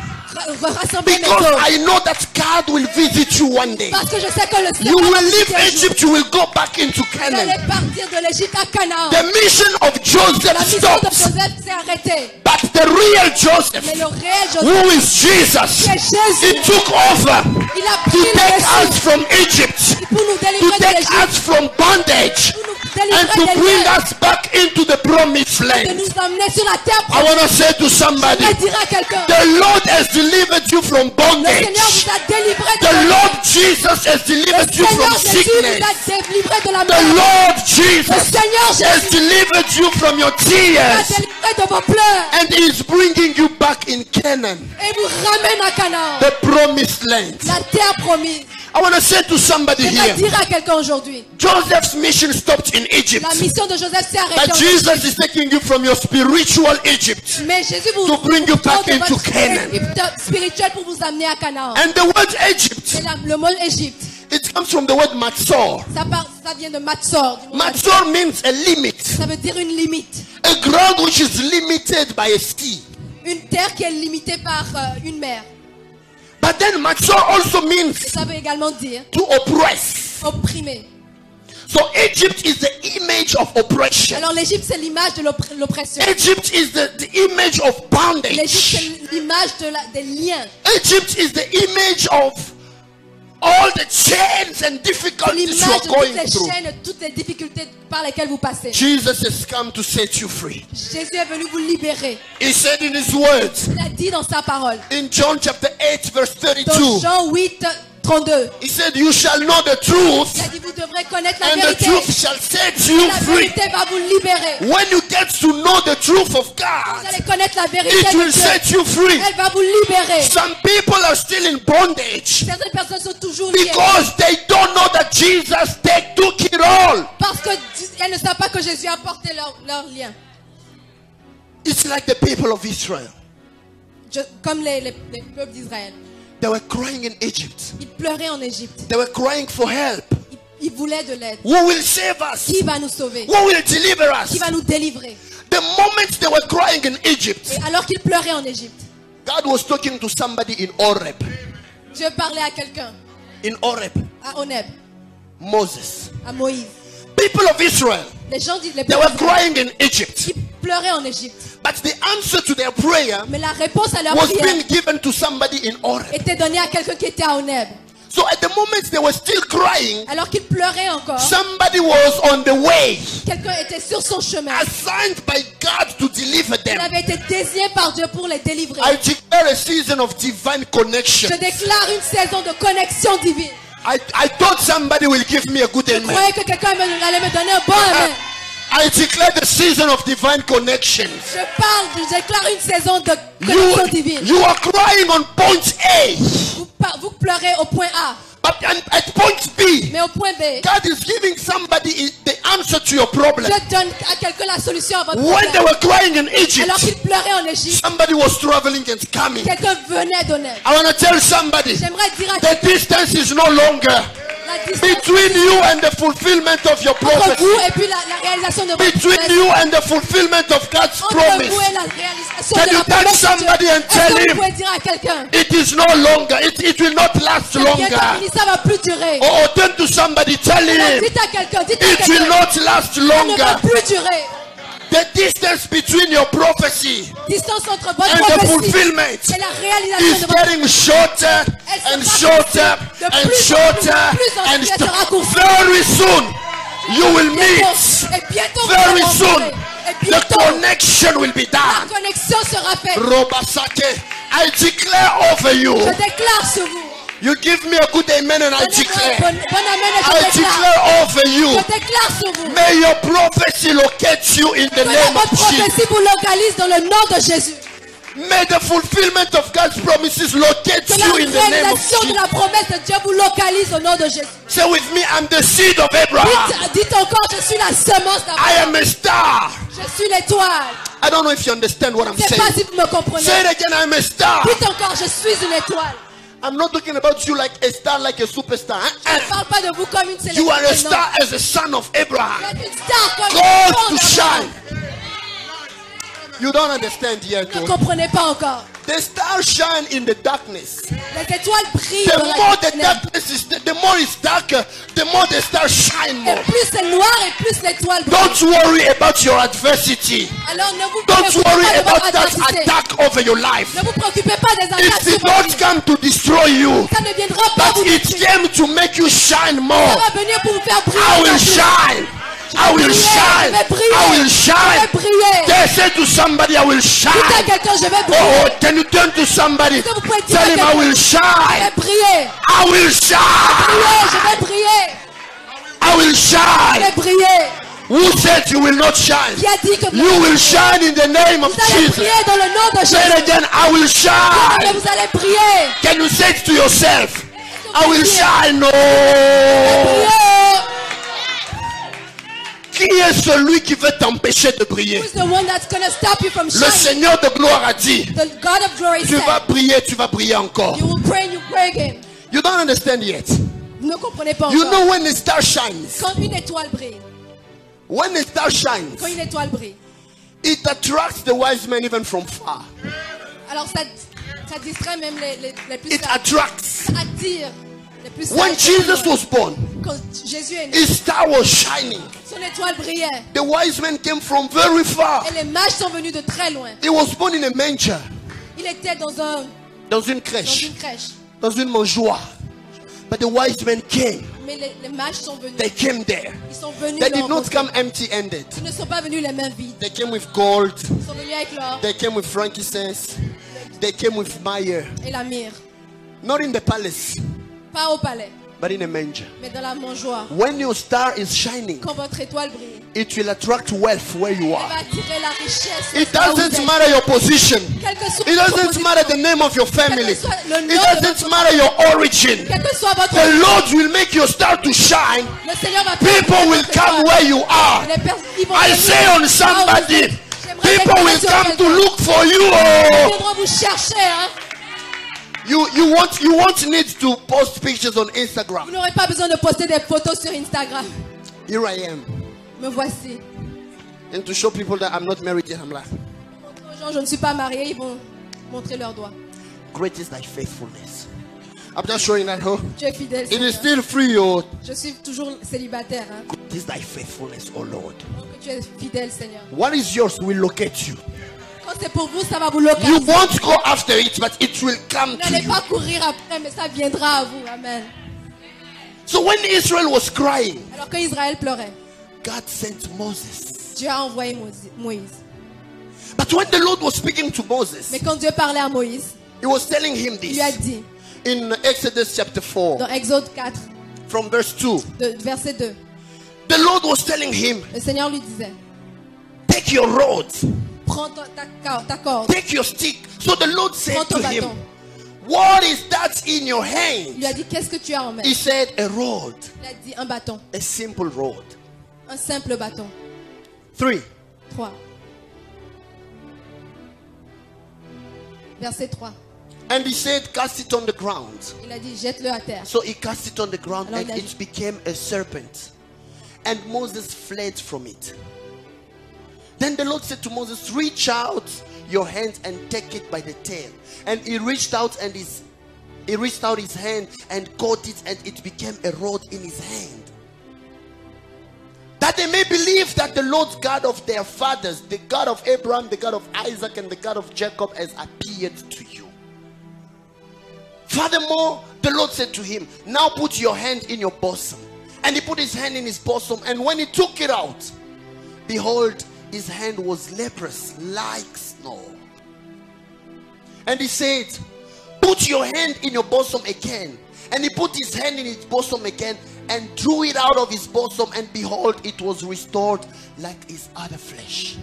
rassemblez mes Because os. I know that God will visit you one day. Parce que je sais que le You Seigneur va will vous leave visiter un jour. Egypt, you will go back into Vous allez Canaan. partir de l'Égypte à Canaan. The mission of La Joseph mission de stops. Joseph s'est arrêtée. But the real Joseph, Mais le réel Joseph, who is Jesus, c'est Jésus. he took over Il a to pris le take us dessus from Egypt, pour nous to délivrer de take l'Égypte, us from bondage, pour nous and to délivrer bring des liens, us back into the promised de land. nous emmener sur la terre I promise. want to say to somebody, Je dire à quelqu'un, the Lord has delivered you from le Seigneur bondage. vous a délivré de The la Lord Jesus has Le delivered you Seigneur from Jésus sickness. vous a délivré de la The maladie. Lord Le Jesus Seigneur has Jésus delivered you from your vous a tears. délivré de vos pleurs And He is bringing you back in Canaan, et vous ramène à Canaan, the promised land. la terre promise. I want to say to somebody Je vais here, dire à quelqu'un aujourd'hui, Joseph's mission stopped in Egypt. la mission de Joseph s'est arrêtée But en Jesus Égypte. is taking you from your spiritual Egypt. Mais Jésus vous to bring you back prend de into votre Canaan. Égypte spirituelle pour vous amener à Canaan. And the word Egypt C'est le mot Égypte. It comes from the word matzor. Ça vient de Matzor. Du mot Matzor means a limit. Ça veut dire une limite. A ground which is limited by a sea. Une terre qui est limitée par une mer. But then matzor also Et means ça veut également dire to oppress. opprimer. So Egypt is the image of oppression. Alors l'Égypte c'est l'image de l'oppression. Egypt is the image of L'Égypte bondage. c'est l'image des liens. Egypt is the image of all the chains and difficulties you L'image are de toutes going les through. chaînes, toutes les difficultés par lesquelles vous passez. Jesus has come to set you free. Jésus est venu vous libérer. He said in his words Il a dit dans sa parole. in John chapter 8 verse Dans 32. Jean 8, 32. He said, you shall know the Il truth, a dit vous devrez connaître la and the vérité. truth shall set you La free. vérité va vous libérer. When you get to know the truth of Vous God, allez connaître la vérité it de will Dieu. set you free. Elle va vous libérer. Some people are still in bondage Certaines personnes sont toujours liées. because they don't know that Jesus took it all. Parce qu'elles ne savent pas que Jésus a porté leur lien. It's like the people of Israel. Comme les peuples d'Israël. They were crying in Egypt. Ils pleuraient en Égypte. They were crying for help. Ils voulaient de l'aide. Who will save us? Qui va nous sauver? Who will deliver Qui us? va nous délivrer? The moment they were crying in Egypt, Et alors qu'ils pleuraient en Égypte, God was talking to somebody in Horeb. Dieu parlait à quelqu'un, In Horeb, à Honeb, Moses. à Moïse. People of Israel, Les gens disent les they peuples were d'Israël, crying in Egypt. ils pleuraient en Égypte. But the answer to their prayer Mais la réponse à leur was prière being given to somebody in Horeb. était donnée à quelqu'un qui était à Honeb. So at the moment they were still crying, Alors qu'ils pleuraient encore, somebody was on the way, quelqu'un était sur son chemin. assigned by God to deliver Il them. avait été désigné par Dieu pour les délivrer. I declare a season of divine connection. Je déclare une saison de connexion divine. I thought somebody will give me a good Je amen. croyais que quelqu'un allait me donner un bon amen. I declare the season of divine connection. Je déclare une saison de connexion divine. You are crying on point A, Vous pleurez au point A, but at point B, mais au point B, God is giving somebody the answer to your problem. Dieu donne à quelqu'un la solution à votre When they problème. were crying in Egypt, Alors qu'ils pleuraient en Égypte, somebody was traveling and coming. quelqu'un venait d'Honeb. I want to tell somebody, J'aimerais dire à the quelqu'un, distance is no longer la distance between you and the fulfillment of your entre prophecy. vous et puis la réalisation de votre Between promesse. you and the fulfillment of God's Entre promise. vous et la réalisation Can de you la touch promesse de Dieu. somebody and Est-ce tell que him, vous pouvez dire à quelqu'un, it is no longer, it will not last c'est bientôt longer. fini, ça va plus durer. Or turn to somebody, tell Alors, him, dites à quelqu'un, it will quelqu'un, not last ça ne va longer. plus durer. The distance between your prophecy Distance entre votre and the prophétie fulfillment et la réalisation is de votre getting shorter and shorter and shorter and very soon you will meet. Et bientôt, vous Very allez soon rencontrer. Et the bientôt, connection will be la done. connexion sera faite. Robasake, I declare over you. Je déclare sur vous. You give me a good amen and I Donnez-moi un declare. bon amen et I je déclare. declare over you. Je déclare sur vous. May your prophecy locate you in the Que name votre of Jesus. prophétie vous localise dans le nom de Jésus. May the fulfillment of God's promises locate Que la you in the name of réalisation de Jesus. la promesse de Dieu vous localise au nom de Jésus. Say with me, I'm the seed of Abraham. Dites encore, je suis la semence I d'Abraham. am a star. Je suis l'étoile. I don't know if you understand what I'm Je ne sais pas saying. si vous me comprenez. Say it again, I'm a star. Dites encore, je suis une étoile. I'm not talking about you like a star, like a superstar. Je ne parle pas de vous comme une célébrité. You are a non. star as a son of Vous Abraham. êtes une star comme Called une to femme shine. d'Abraham. You don't understand yet. Vous ne though. comprenez pas encore. The stars shine in the darkness. Les étoiles brillent The dans la more the ténèbres. darkness is, the more it's darker, the more the stars shine Et more. plus c'est noir et plus l'étoile brille. Don't worry about your adversity. Alors ne vous Don't préoccupez worry pas de about votre that adversité. attack over your life. Ne vous préoccupez pas des It attaques did sur votre not vie. come to destroy you, Ça ne viendra pas but vous it détruire. came to make you shine Ça more. va venir pour vous faire briller. I will encore plus. shine. I will shine. I will Je vais shine. briller. They say to somebody, I will Dites à shine. quelqu'un, je vais Oh, briller. can you turn to somebody? Est-ce que vous pouvez dire à Tell him, I quelqu'un, will je shine. vais briller. I will shine. Briller, je vais briller. I will Je shine. vais briller. Who said you will not shine? Qui a dit que vous You will shine in the name of Vous allez Jesus. briller dans le nom de Say Jésus. it again, I will Que shine. vous allez briller. Can you say it to yourself? I will shine. No. Briller. Qui est celui qui veut t'empêcher de briller? Who's the one that's going to stop you from Le shining? Seigneur de gloire a dit, The God of glory tu vas said, briller encore. you will pray and you pray again. You don't understand yet. Vous ne comprenez pas You encore. know when a star shines, Quand une étoile brille, when a star shines, quand une étoile brille, it attracts the wise men even from far. alors ça distrait même les plus It sages. attracts. Ça attire les plus sages. When Jesus was born, Quand Jésus est né, his star was shining. son étoile brillait. The wise men came from very far. Et les mages sont venus de très loin. He was born in a manger, Il était dans dans une une crèche, crèche. dans une mangeoire. But the wise men came. Mais les mages sont venus. They came there. Ils sont venus. They le did not rencontrer. come empty-handed. Ils ne sont pas venus les mains vides. They came with gold. Ils sont venus avec l'or They came with frankincense. They came with myrrh. et la myrrhe. Not in the palace, Pas au palais, but in a manger. mais dans la mangeoire. When your star is shining, Quand votre étoile brille, it will attract wealth where you elle are. va attirer la richesse. It là où vous doesn't êtes. matter your position. Quel que soit It votre doesn't position, matter the name of your family. Quel que soit le nom It de doesn't votre matter your origin. quel que soit votre The Lord will make your star to shine. le Seigneur va People will come where you are. Ils vont I venir say on là où vous somebody, êtes. J'aimerais people will déclarer come sur to quelqu'un. look for you. Ils Oh. viendront vous chercher, hein. You won't need to post pictures on Vous Instagram. n'aurez pas besoin de poster des photos sur Instagram. Here I am. Me voici. And to show people that I'm not married yet, I'm like, Montrer aux gens, je ne suis pas mariée, ils vont montrer leurs doigts. great is thy faithfulness. I'm just showing that, oh. Tu es fidèle, It is Seigneur. still free, oh. Je suis toujours célibataire, hein. Great is thy faithfulness, oh Lord. Donc tu es fidèle, Seigneur. What is yours will locate you. Quand c'est pour vous, ça va vous You localiser. won't go after it, but it will come to N'allez you. pas courir après, mais ça viendra à vous. Amen. So when Israel was crying, Alors que Israël pleurait, God sent Moses. Dieu a envoyé Moïse. But when the Lord was speaking to Moses, Mais quand Dieu parlait à Moïse, he was telling him il lui a this dit, in Exodus chapter 4, dans Exode 4, from verse 2. verset 2, The Lord was telling him, le Seigneur lui disait, take your rod, prends ta corde, take your stick. So the Lord said prends ton to him, bâton. what is that in your Il hand? lui a dit, qu'est-ce que tu as en main? He said, a rod, Il a dit, un bâton, a simple rod. un simple bâton. 3. 3. Verset 3. And he said, cast it on the ground. Il a dit, jette-le à terre. So he cast it on the ground Alors and il a it dit- became a serpent. And Moses fled from it. Then the Lord said to Moses, reach out your hand and take it by the tail. And he reached out his hand and caught it, and it became a rod in his hand. That they may believe that the Lord God of their fathers, the God of Abraham, the God of Isaac, and the God of Jacob has appeared to you. Furthermore, the Lord said to him, now put your hand in your bosom. And he put his hand in his bosom, and when he took it out, behold, his hand was leprous like snow. And he said, put your hand in your bosom again. And he put his hand in his bosom again and drew it out of his bosom, and behold, it was restored like his other flesh.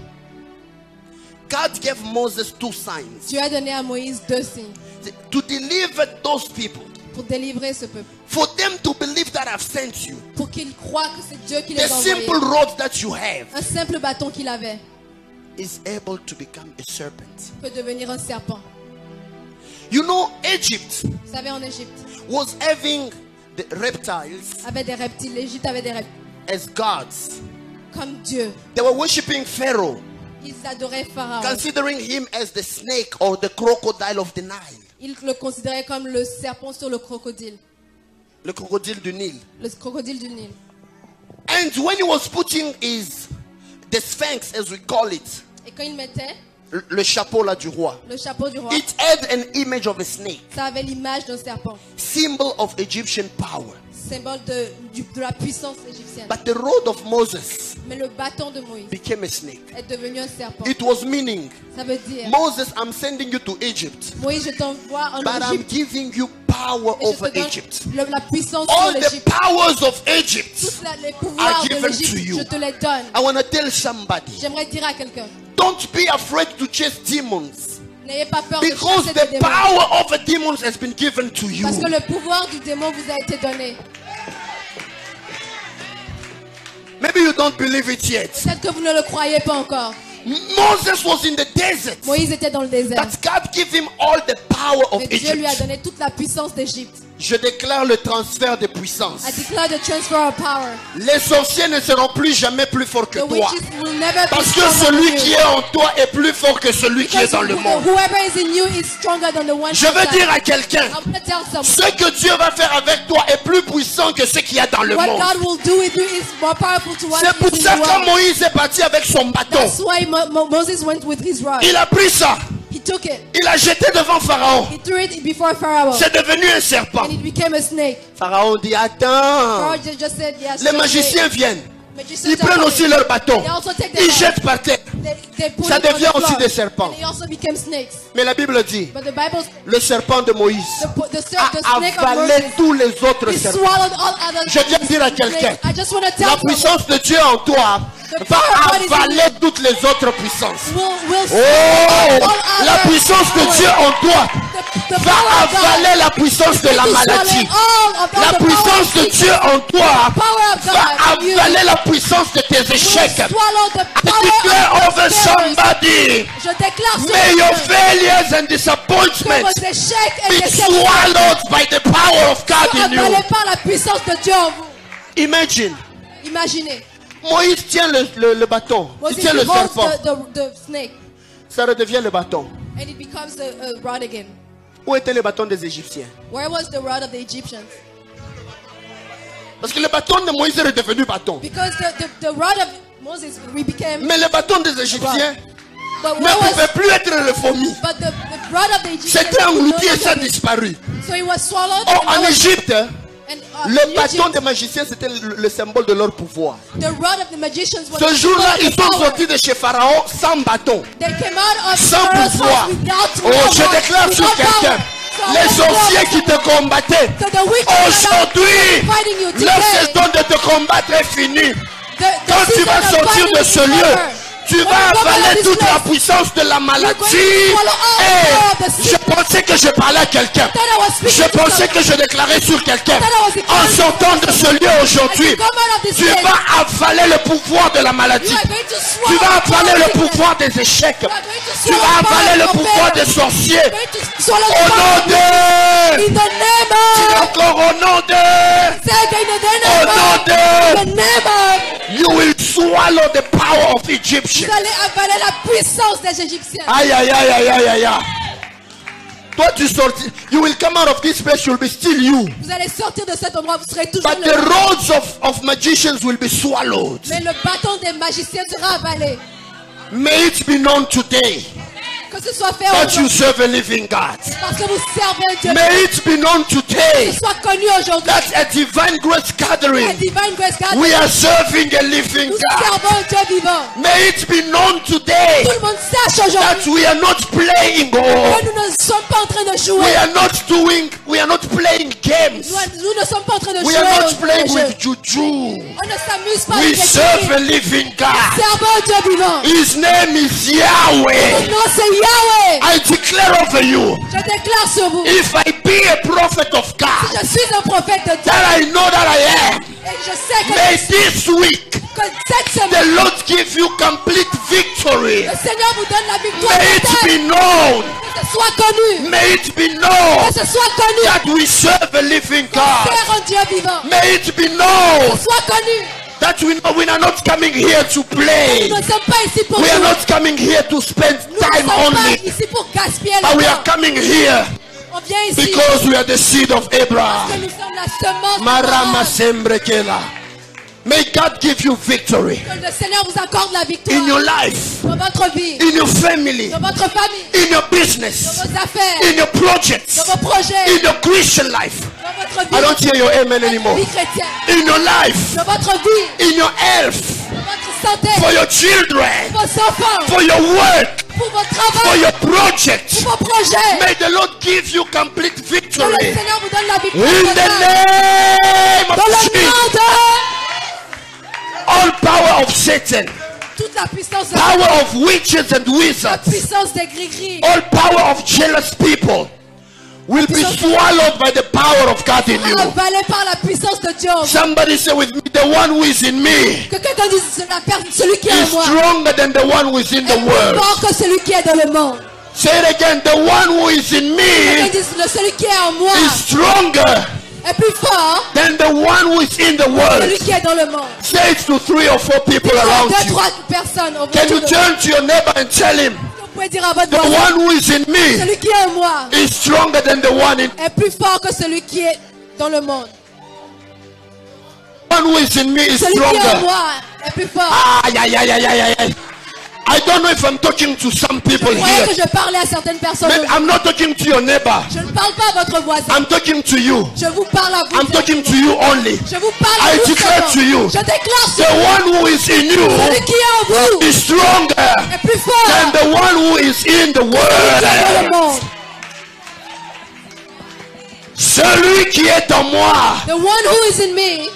God gave Moses 2 signs Dieu a donné à Moïse 2 signes to deliver those people, pour délivrer ce peuple. for them to believe that I've sent you. Pour qu'ils croient que c'est Dieu qui The les a envoyés. simple rod that you have Un simple bâton qu'il avait is able to become a serpent. peut devenir un serpent. You know, Egypt Vous savez, en Égypte, was having the reptiles avait des reptiles. L'Égypte avait des reptiles as gods. comme Dieu. They were worshiping Pharaoh, Ils adoraient Pharaon. considering him as the snake or the crocodile of the Nile. Ils le considéraient comme le serpent sur le crocodile. Le crocodile du Nil. Le crocodile du Nil. And when he was putting the sphinx, as we call it, Et quand il mettait le chapeau là du roi, le chapeau du roi, it had an image of a snake, ça avait l'image d'un serpent. symbol of Egyptian power. Symbole de la puissance égyptienne. But the rod of Moses Mais le bâton de Moïse became a snake. est devenu un serpent. It was meaning, Ça veut dire, Moses, I'm sending you to Egypt, Moïse, je t'envoie en but I'm Égypte. giving you power Et je over te donne Egypt. la puissance All sur the l'Égypte. powers of Egypt Tous les pouvoirs are de given to l'Égypte, you. je te les donne. I want to tell somebody, J'aimerais dire à quelqu'un, don't be afraid to chase demons, n'ayez pas peur de because chasser the des démons. power of the demons has been given to you. Parce que le pouvoir du démon vous a été donné. Maybe you don't believe it yet. Peut-être que vous ne le croyez pas encore. Moses was in the desert, Moïse était dans le désert. but God gave him all the power of Mais Dieu lui a Egypt. donné toute la puissance d'Égypte. Je déclare le transfert de puissance. I declare the transfer of power. Les sorciers ne seront plus jamais plus forts que The toi. witches will never be Parce que stronger celui than qui you. est en toi est plus fort que celui qui est dans le monde. Whoever is in you is stronger than the one Je veux outside. dire à quelqu'un, I'm going to tell someone. ce que Dieu va faire avec toi est plus puissant que ce qu'il y a dans le What monde. God will do with you is more powerful to what C'est pour is in ça the que quand world. Moïse est parti avec son bâton, That's why Moses went with his rod. il a pris ça, He took it. il a jeté devant Pharaon. He threw it before Pharaoh. C'est devenu un serpent. And it became a snake. Pharaon dit, attends, Pharaoh just said, yes. les magiciens viennent. Magicians Ils prennent are aussi coming. leur bâton. They also take their Ils rod. jettent par terre. They put Ça it on devient the aussi floor. des serpents. And they also became snakes. Mais la Bible dit, But the Bible, le serpent de Moïse the a snake of avalé Moses, tous les autres he serpents. swallowed all other Je viens de dire à quelqu'un, snakes. I just want to tell la someone, puissance de Dieu en toi va avaler toutes les autres puissances. will Oh, all la other puissance de powers. Dieu en toi The va power of God avaler la puissance de la will maladie. swallow all of La the puissance power de of Dieu en toi power of God va in you avaler la puissance de tes will échecs. swallow the I power declare of over the failures. somebody, Je déclare sur may your quelqu'un failures and que disappointments vos échecs et be déceptions swallowed by the power of God soient in you. avalés par la puissance de Dieu en vous. Imagine, Imaginez. Moïse tient le bâton, il Moses tient le holds serpent, the snake ça redevient le bâton. and it becomes a rod again. Où était le bâton des Égyptiens? Where was the rod of the Egyptians? Parce que le bâton de Moïse est redevenu bâton. Because the rod of Moses became. Mais le bâton des Égyptiens But ne where was? pouvait plus être refourmi. But the rod of the Egyptians. C'était englouti et could ça a not be- disparu. So it was swallowed. Oh, and en now Égypte, and, le in bâton Egypt, des magiciens, c'était le symbole de leur pouvoir. the rod of the magicians was Ce the jour-là, symbol ils of the sont power. sortis de chez Pharaon sans bâton, They came out of sans Pharaoh's pouvoir. house without Oh, je power, déclare sur without quelqu'un, power. So les let's go. sorciers qui te combattaient, So the wicked that are aujourd'hui, fighting you leur today, saison de te combattre est finie. the Quand tu season vas of sortir fighting de is ce lieu, over. tu When vas you come out avaler of this toute la place, puissance de la maladie. going to swallow all Et of the je pensais que je parlais à quelqu'un. Thought I was speaking Je to pensais someone. que je déclarais sur quelqu'un. Thought I was declaring En sortant de ce lieu As aujourd'hui, you come out of this tu place, vas avaler le pouvoir de la maladie. you are going to Tu swallow vas all avaler le sickness. pouvoir des échecs. You are going to Tu swallow vas avaler le power of pouvoir failure. des sorciers. You are going to swallow the Au power nom of de... in the name Dis of encore au nom de... say again in the Au name nom of de... the name of You will swallow the power of Egyptians. vous allez avaler la puissance des Égyptiens. Aïe, aïe, aïe, aïe, aïe, aïe, aïe. Toi, tu sortis. You will come out of this place, you'll be still you. Vous allez sortir de cet endroit, vous serez toujours But le the même. rods of magicians will be swallowed. Mais le bâton des magiciens sera avalé. May it be known today Que ce soit fait that you aujourd'hui. serve a living God. Parce que vous servez un Dieu. May it be known Que today ce soit connu aujourd'hui. that a divine grace La gathering, divine grace garde. we are serving a living Nous God. servons un Dieu vivant. May it be known today Tout le monde sache aujourd'hui that we are not playing que or nous ne sommes pas en train de we jouer. are not playing games. Nous ne sommes pas en train de We jouer are not aux playing jeux. with juju. On ne s'amuse pas We avec serve a les living Nous God. servons un Dieu vivant. His name is Son Yahweh. nom c'est Yahweh. I declare over you, Je déclare sur vous. if I be a prophet of God, Je suis un prophète de Dieu. that I know that I am, Et je sais que, may this week que cette the semaine, Lord give you complete victory. le Seigneur vous donne la victoire. May it totale. be known, Que ce soit connu. may it be known Que ce soit connu. that we serve a living Qu'on God. sert un Dieu vivant. May it be Que known ce soit connu. that we are not coming here to play. Nous ne sommes pas ici pour We are jouer. not coming here to spend Nous ne time sommes pas only, ici pour gaspiller but le we are temps. coming here On vient ici because we are the seed of que Abraham. nous sommes la semence de Marama l'Abraham. Sembrekela. May God give you victory Que le Seigneur vous accorde la victoire in your life, dans votre vie, in your family, dans votre famille, in your dans business, vos affaires, in your projects, dans vos projets, in your Christian life. dans votre I don't vie, hear your amen anymore. vie chrétienne, In your life, dans votre vie, in your health, dans votre santé, for your children, pour vos enfants, for your work, pour votre for travail, your projects. pour vos projets. May the Lord give you complete Que le victory. Seigneur vous donne la victoire. In the totale. name Dans of le nom Jesus, de all power of Satan, toute la puissance de power of witches and la wizards, puissance des gris-gris, all power of jealous people will be swallowed by the power of God in you. avalé par la puissance de Dieu. en vous. Somebody say with me, the one who is in me Que quelqu'un dise celui qui est en is moi stronger than the one who is in the est plus world. fort que celui qui est dans le monde. Say it again. The one who is in me Celui qui est en moi is stronger est plus fort than the one who is in the que world. celui qui est dans le monde. Say it to 3 or 4 people around Deux, you. trois personnes au Can you autour de turn to your neighbor and tell him, vous. Vous pouvez dire à votre the voisin, one who is in me celui qui est en moi is stronger than the one in est plus fort que celui qui est dans le monde. one who is in me is Celui qui est en stronger. moi est plus fort. Ah, yeah. I don't know if I'm talking to some people Vous voyez here. que je parlais à certaines personnes. Maybe I'm not talking to your neighbor. Je ne parle pas à votre voisin. I'm talking to you. Je vous parle à vous. I'm talking to you only. Je vous parle à I vous declare to seulement. you, Je déclare the sur one who is in you celui qui est en vous is stronger est plus fort than the one who is in the que celui qui est dans le world. monde. Celui qui est en moi, The one who is in me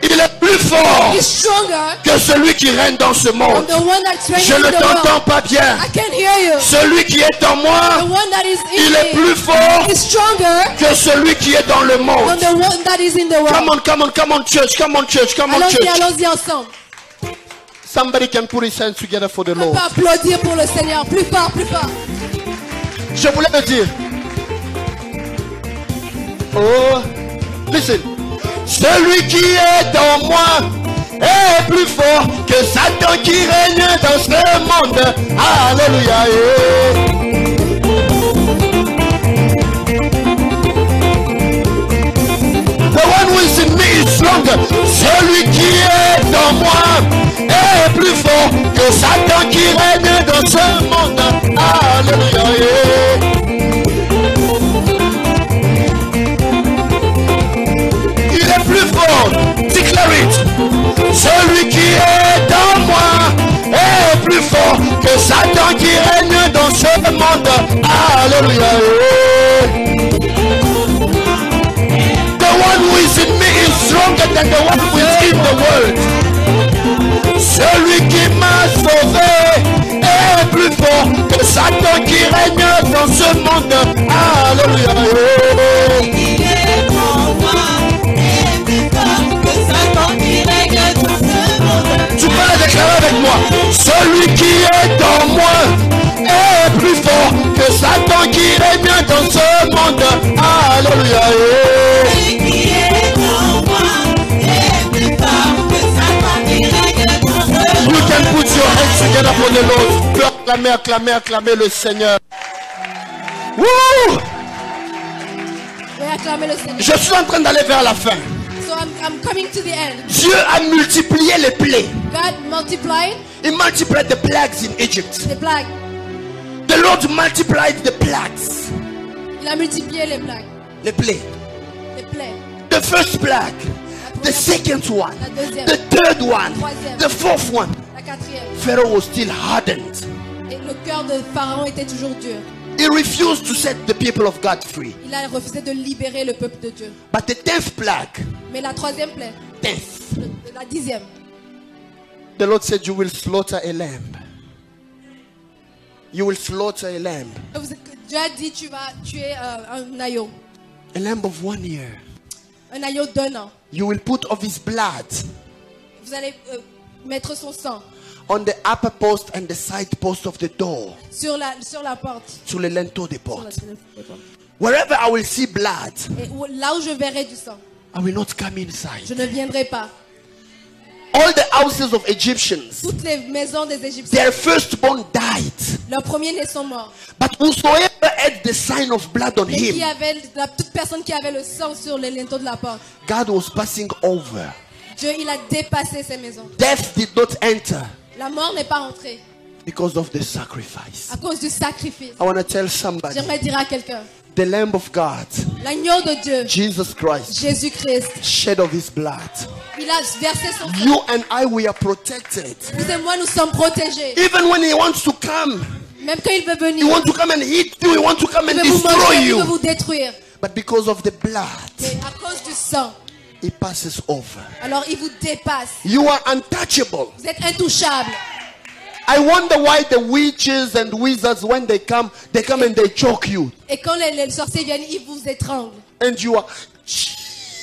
il est plus fort is stronger que celui qui règne dans ce than monde. the one that's reigning Je in ne the t'entends world. pas bien. I can't hear you. Celui qui est en The moi, one that is in il est me plus fort is stronger que celui qui est dans le than monde. the one that is in the world. Come on, church, come on, church. Allons-y ensemble. Somebody can put his hands together for the On Lord. peut applaudir pour le Seigneur. Plus fort, plus fort. Je voulais le dire. Oh, listen. Celui qui est en moi est plus fort que Satan qui règne dans ce monde. Alléluia. The one who is in me is stronger. Celui qui est en moi est plus fort que Satan qui règne dans ce monde. Alléluia. Il est plus fort. Declare it. Celui qui est en moi est plus fort que Satan qui règne dans ce monde. Alléluia. The one who is in me is stronger than the one who is in the world. Celui qui m'a sauvé est plus fort que Satan qui règne dans ce monde. Alléluia. Il est en moi et plus fort que Satan qui règne dans ce monde. Tu peux le déclarer avec moi. Celui qui est en moi est plus fort que Satan qui règne dans ce monde. Alléluia. Celui qui est en moi est plus fort que Satan qui règne dans ce monde. You can put your hands together for the Lord. Tu peux acclamer le Seigneur. Woo! Et acclamer le Seigneur. Je suis en train d'aller vers la fin. So I'm coming to the end. Dieu a multiplié les plaies. God multiplied He multiplied the plagues in Egypt. les plagues. The Lord multiplied the plagues. Il a multiplié les plagues. Les plaies. Les plaies. The first plague. The second one. La deuxième. The third one. Troisième. The fourth one. La quatrième. Pharaoh was still hardened. Et le cœur de Pharaon était toujours dur. He refused to set the people of God free. Il a refusé de libérer le peuple de Dieu. But the 10th plague, Mais la troisième plaie, 10th, la dixième, the Lord said, you will slaughter a lamb. You will slaughter a lamb. Dieu a dit tu vas tuer un agneau. A lamb of 1 year. Un agneau d'un an. You will put of his blood Vous allez mettre son sang on the upper post and the side post of the door. sur la porte. Sur le linteau des Sur portes. la porte. Wherever I will see blood, Et là où je verrai du sang, I will not come je inside. ne viendrai pas. All the houses of Egyptians, Toutes les maisons des Égyptiens, their firstborn died. leurs premiers-nés sont morts. But whosoever had the sign of blood on Mais qui him, avait, toute personne qui avait le sang sur les linteaux de la porte, God was passing over. Dieu, il a dépassé ces maisons. Death did not enter La mort n'est pas entrée because of the sacrifice. à cause du sacrifice. I want to tell somebody, J'aimerais dire à quelqu'un, the Lamb of God, l'agneau de Dieu, Jesus Christ, Jésus-Christ, shed of his blood. il a versé son sang. You and I, we are protected. Vous et moi, nous sommes protégés. Even when he wants to come, Même quand il veut he venir, wants to come and hit you, he wants to come il and veut vous destroy manger, il veut you. vous détruire. But because of the blood, Mais à cause du sang, he passes over. alors il vous dépasse. You are untouchable. Vous êtes intouchable. I wonder why the witches and wizards, when they come and they choke you. Et quand les sorciers viennent, ils vous étranglent. And you are,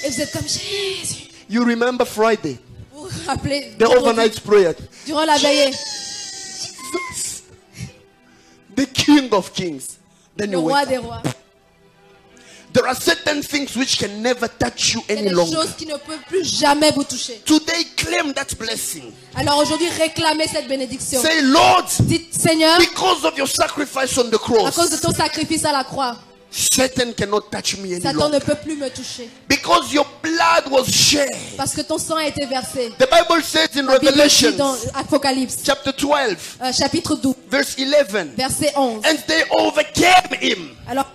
Et vous êtes comme Jésus. you remember Friday, Vous vous rappelez the overnight prayer. durant la veillée. the King of Kings. Then le you roi wake des up. rois. There are certain things which can never touch you Il y a any des longer. choses qui ne peuvent plus jamais vous toucher. Today, claim that blessing. Alors aujourd'hui, réclamez cette bénédiction. Say, Lord, Dites, Seigneur, because of your sacrifice on the à cause de cross, ton sacrifice à la croix, Satan cannot touch me any Satan ne longer. peut plus me toucher. Because your blood was shed. Parce que ton sang a été versé. The Bible says in La Bible dit Revelation dans Apocalypse, chapter 12, chapitre 12, verse 11, verset 11. and they overcame him Alors,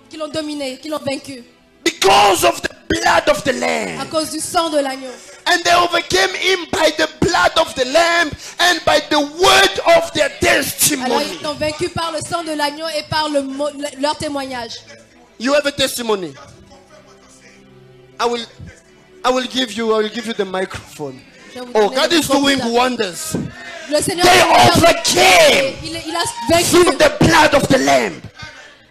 qui l'ont dominé, qui l'ont vaincu, because of the blood of the à Lamb. cause du sang de l'agneau. And they overcame him by the blood of the Lamb and by the word of their Alors, testimony. ils l'ont vaincu par le sang de l'agneau et par leur témoignage. You have a testimony. I will give you the microphone. Je vais vous Oh, donner God le is doing microphone. wonders Le Seigneur They a overcame il a vaincu through the blood of the Lamb.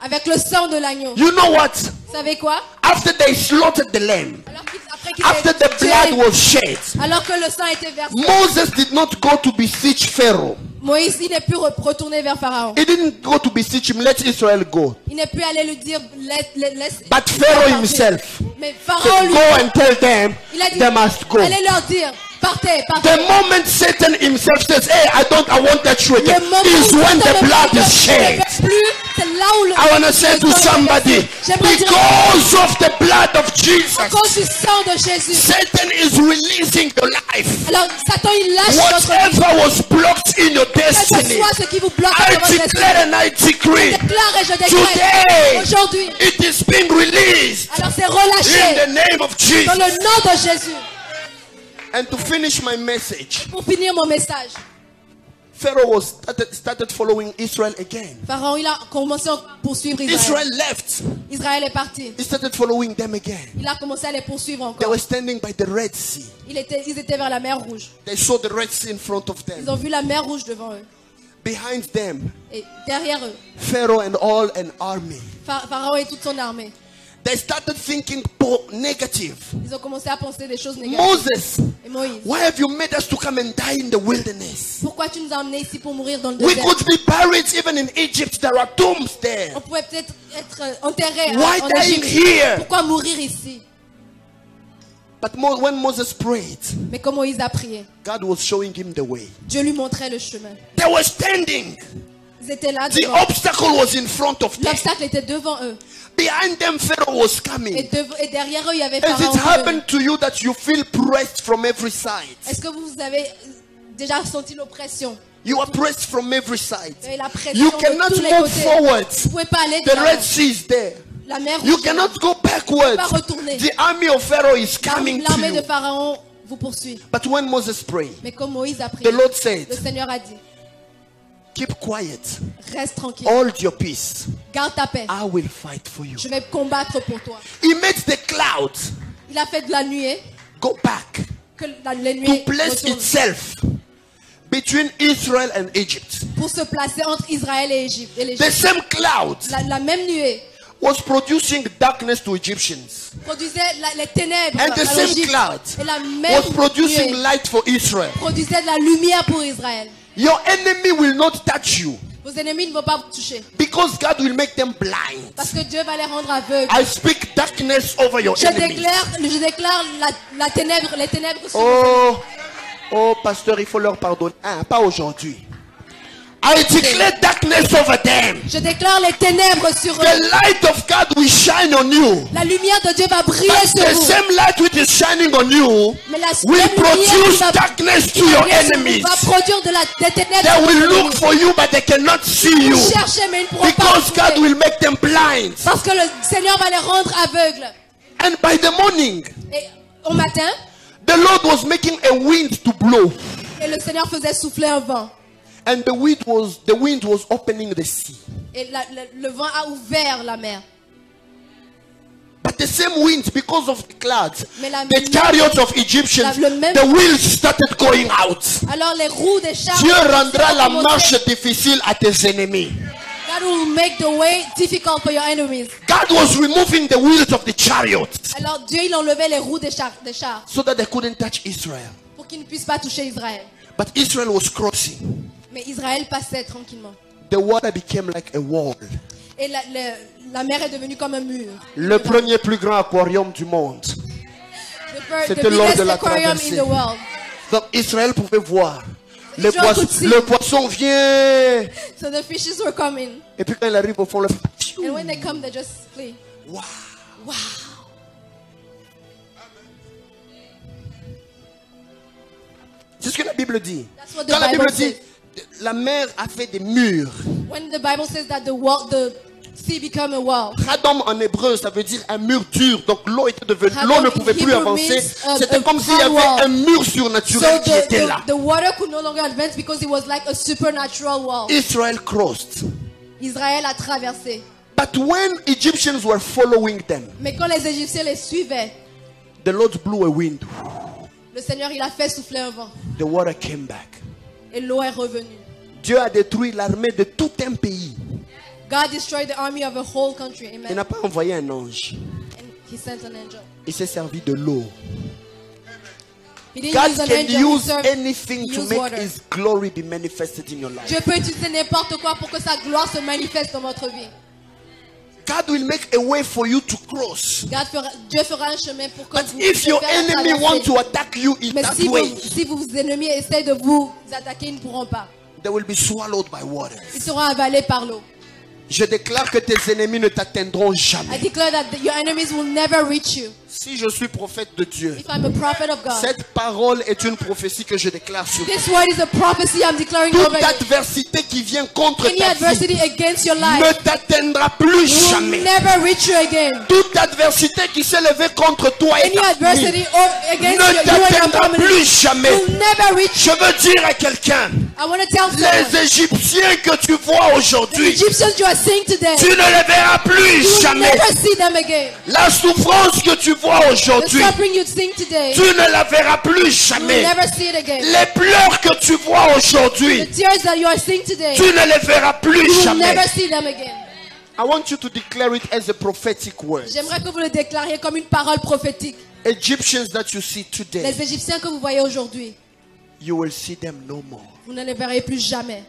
avec le sang de l'agneau. You know what? Vous savez quoi? After they slaughtered the lamb, Après qu'il after ait the tué, blood was shed, alors que le sang a été versé, Moses did not go to beseech Pharaoh. Moïse, il n'est plus retourné vers Pharaon. He didn't go to beseech him, let Israel go. Il n'est plus allé lui dire, laisse. But Pharaoh himself Mais said, Pharaon lui, go and tell them il a dit, they must go. allez leur dire, partez. The moment Satan himself says, hey, I want that you again, Le moment is où when Satan the me blood dit is que je ne shed. peux plus, c'est là où le I want to say to le sang est somebody, versé. J'aimerais dire, because of the blood of à Jesus, cause du sang de Jésus. Satan is releasing your life. Alors, Satan, il lâche votre vie. Whatever was blocked in your Quel que destiny, soit ce qui vous bloque I dans votre esprit, declare and I decree, je déclare et je décrète today aujourd'hui. it is being released Alors, c'est in relâché the name of dans Jesus. le nom de Jésus. And to finish my message, Pour finir mon message, Pharaoh started following Israel again. Pharaon, il a commencé à poursuivre Israël. Israel left. Israël est parti. He started following them again. Il a commencé à les poursuivre They encore. were standing by the Red Sea. Ils étaient vers la mer Rouge. They saw the Red Sea in front of Ils them. ont vu la mer Rouge devant eux. Behind them, Et derrière eux, Pharaoh and all an army. Pharaon et toute son armée. They started thinking negative. Ils ont commencé à penser des choses négatives. Moses, Et Moïse, why have you made us to come and die in the wilderness? pourquoi tu nous as emmenés ici pour mourir dans le We désert? could be buried even in Egypt. There are tombs there. On pouvait peut-être être enterrés Why en dying Égypte. here? Pourquoi mourir ici? But when Moses prayed, Mais comme Moïse a prié, God was showing him the way. Dieu lui montrait le chemin. They were standing. Ils étaient là The devant. obstacle was in front of them. L'obstacle était devant eux. Behind them, Pharaoh was Et, coming. et derrière eux, il y avait Has Pharaon. it happened to you that you feel pressed from every side? Est-ce que vous avez déjà senti l'oppression? You are pressed from every side. Vous avez la pression You de cannot tous les move côtés. forward. Vous pouvez pas aller de The l'avant. Red Sea is there. La mer You Rouge. cannot go backwards. pas retourner. The army of Pharaoh is coming to L'armée de you. Pharaon vous poursuit. But when Moses prayed, Mais comme Moïse a the prié, Lord said, le Seigneur a dit, keep quiet. reste tranquille. Hold your peace. Garde ta paix. I will fight for you. Je vais combattre pour toi. He made the clouds Il a fait de la nuée, go back que les to nuées place retournent itself between Israel and Egypt. pour se placer entre Israël et Égypte. Et The l'Égypte. same cloud La même nuée was producing darkness to Egyptians. produisait les ténèbres And the à same l'Égypte. cloud Et la même was producing nuée light for Israel. produisait de la lumière pour Israël. Your enemy will not touch you Vos ennemis ne vont pas vous toucher. because God will make them blind. Parce que Dieu va les rendre aveugles. I speak darkness over your Je enemies. déclare les ténèbres sur vos Oh, pasteur, il faut leur pardonner. Ah, pas aujourd'hui. I declare darkness over them. Je déclare les ténèbres sur eux. The light of God will shine on you. La lumière de Dieu va briller But sur the vous. same light which is shining on you Mais la will même lumière produce qui va darkness to briller your sur vous enemies. va produire des ténèbres They sur will vos look ennemis. for you, but they cannot see you Vous cherchez, mais ils ne pourront pas because vous God trouver. will make them blind. Parce que le Seigneur va les rendre aveugles. And by the morning, Et au matin, the Lord was making a wind to blow, et le Seigneur faisait souffler un vent. and the wind was opening the sea. Et le vent a ouvert la mer. But the same wind, because of the clouds, Mais la the même- chariots of Egyptians, le même- the wheels started going out. Alors les roues des chars Dieu rendra la ont commencé. marche difficile à tes ennemis. God will make the way difficult for your enemies. God was removing the wheels of the chariots Alors Dieu il enlevait les roues des chars so that they couldn't touch Israel. pour qu'ils ne puissent pas toucher Israël. But Israel was crossing. Mais Israël passait tranquillement. The water became like a wall. Et la mer est devenue comme un mur. Le premier plus grand aquarium du monde. The C'était lors biggest de la aquarium in traversée. the world. Donc Israël pouvait voir. Les gens could see. Le poisson vient. So the fishes were coming. Et puis quand il arrive au fond, le... And when they come, they just flee. Wow. Wow. C'est ce que la Bible dit. That's what the Quand la Bible Bible dit, la mer a fait des murs. When the Bible says that the sea become a wall. Radom en hébreu, ça veut dire un mur dur. Donc l'eau était devenue, Radom l'eau ne in pouvait plus Hebrew avancer. means, C'était comme s'il y hard avait wall. un mur So surnaturel qui était là. the water could no longer advance because it was like a supernatural wall. Israel crossed. Israël a traversé. But when Egyptians were following them, Mais quand les Égyptiens les suivaient, the Lord blew a wind. le Seigneur il a fait souffler un vent. The water came back. Et l'eau est revenue. Dieu a détruit l'armée de tout un pays. God destroyed the army of a whole country. Il Amen. n'a pas envoyé un ange. And he sent an angel. Il s'est servi de l'eau. He didn't God use an can angel. He use served- anything he to used make water. His glory be manifested in your life. Dieu peut utiliser n'importe quoi pour que sa gloire se manifeste dans votre vie. God will make a way for you to cross. Dieu fera un chemin pour que But vous if your puissiez enemy traverser. want to attack you in Mais that si way, vos ennemis essaient de vous attaquer, ils ne pourront pas. they will be swallowed by water. Ils seront avalés par l'eau. Je déclare que tes ennemis ne t'atteindront I jamais. declare that your enemies will never reach you. Si je suis prophète de Dieu, If I'm a prophet of God, cette parole est une prophétie que je déclare sur toi. this word is a prophecy I'm declaring Toute over you. adversité qui vient contre Any ta vie adversity against your ne life t'atteindra plus will jamais. never reach you again. Toute adversité qui s'est levée contre toi et Any ta famille adversity against ne you and your t'atteindra family plus jamais. will never reach Je you. veux dire à quelqu'un, I want to tell someone, les Égyptiens que tu vois the aujourd'hui, Egyptians you are seeing today, tu ne les verras you plus will jamais. never see them again. La souffrance que tu vois The aujourd'hui, suffering you see today, tu ne la verras plus you will jamais. never see it again. Les pleurs que tu vois aujourd'hui, The tears that you are seeing today, tu ne les verras plus you will jamais. never see them again. I want you to declare it as a prophetic word. J'aimerais que vous le déclariez comme une parole prophétique. Egyptians that you see today, Les Égyptiens que vous voyez aujourd'hui, you will see them no more. vous ne les verrez plus jamais.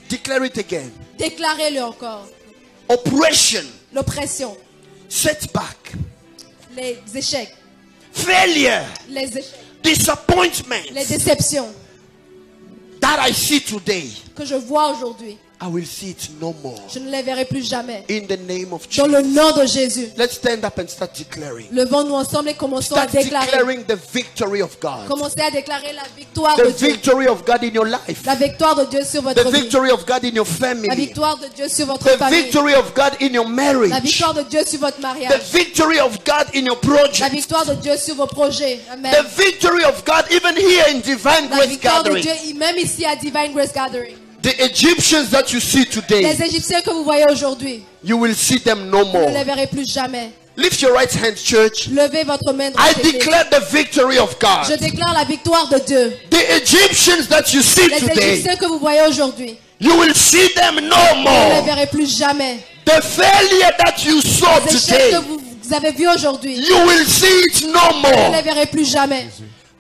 Declare it again. Déclarez-le encore. Oppression, L'oppression, setback, les échecs, failure, les échecs, disappointment les déceptions that I see today, que je vois aujourd'hui, I will see it no more. je ne les verrai plus jamais. In the name of Dans le Jesus. nom de Jésus, Let's stand up and start declaring. levons-nous ensemble et commençons à Start déclarer. declaring the victory of God. Commencez à déclarer la victoire The de Dieu. victory of God in your life. La victoire de Dieu sur The votre vie. victory of God in your La family. victoire de Dieu sur votre The famille. victory of God in your La marriage. victoire de Dieu sur votre The mariage. victory of God in your La project. victoire de Dieu sur vos projets. Amen. The victory of God even here in Divine La Grace victoire de Gathering. Dieu, même ici à Divine Grace Gathering. The Egyptians that you see today, Les Égyptiens que vous voyez aujourd'hui, you will see them no vous ne les more. verrez plus jamais. Lift your right hand, church. Levez votre main dans I cette église. declare the victory of Je God. déclare la victoire de Dieu. The Egyptians that you see Les today, Égyptiens que vous voyez aujourd'hui, you will see them no vous ne les more. verrez plus jamais. The failure that you saw Les échecs today, que vous avez vus aujourd'hui, you will see it no vous ne les more. verrez plus jamais.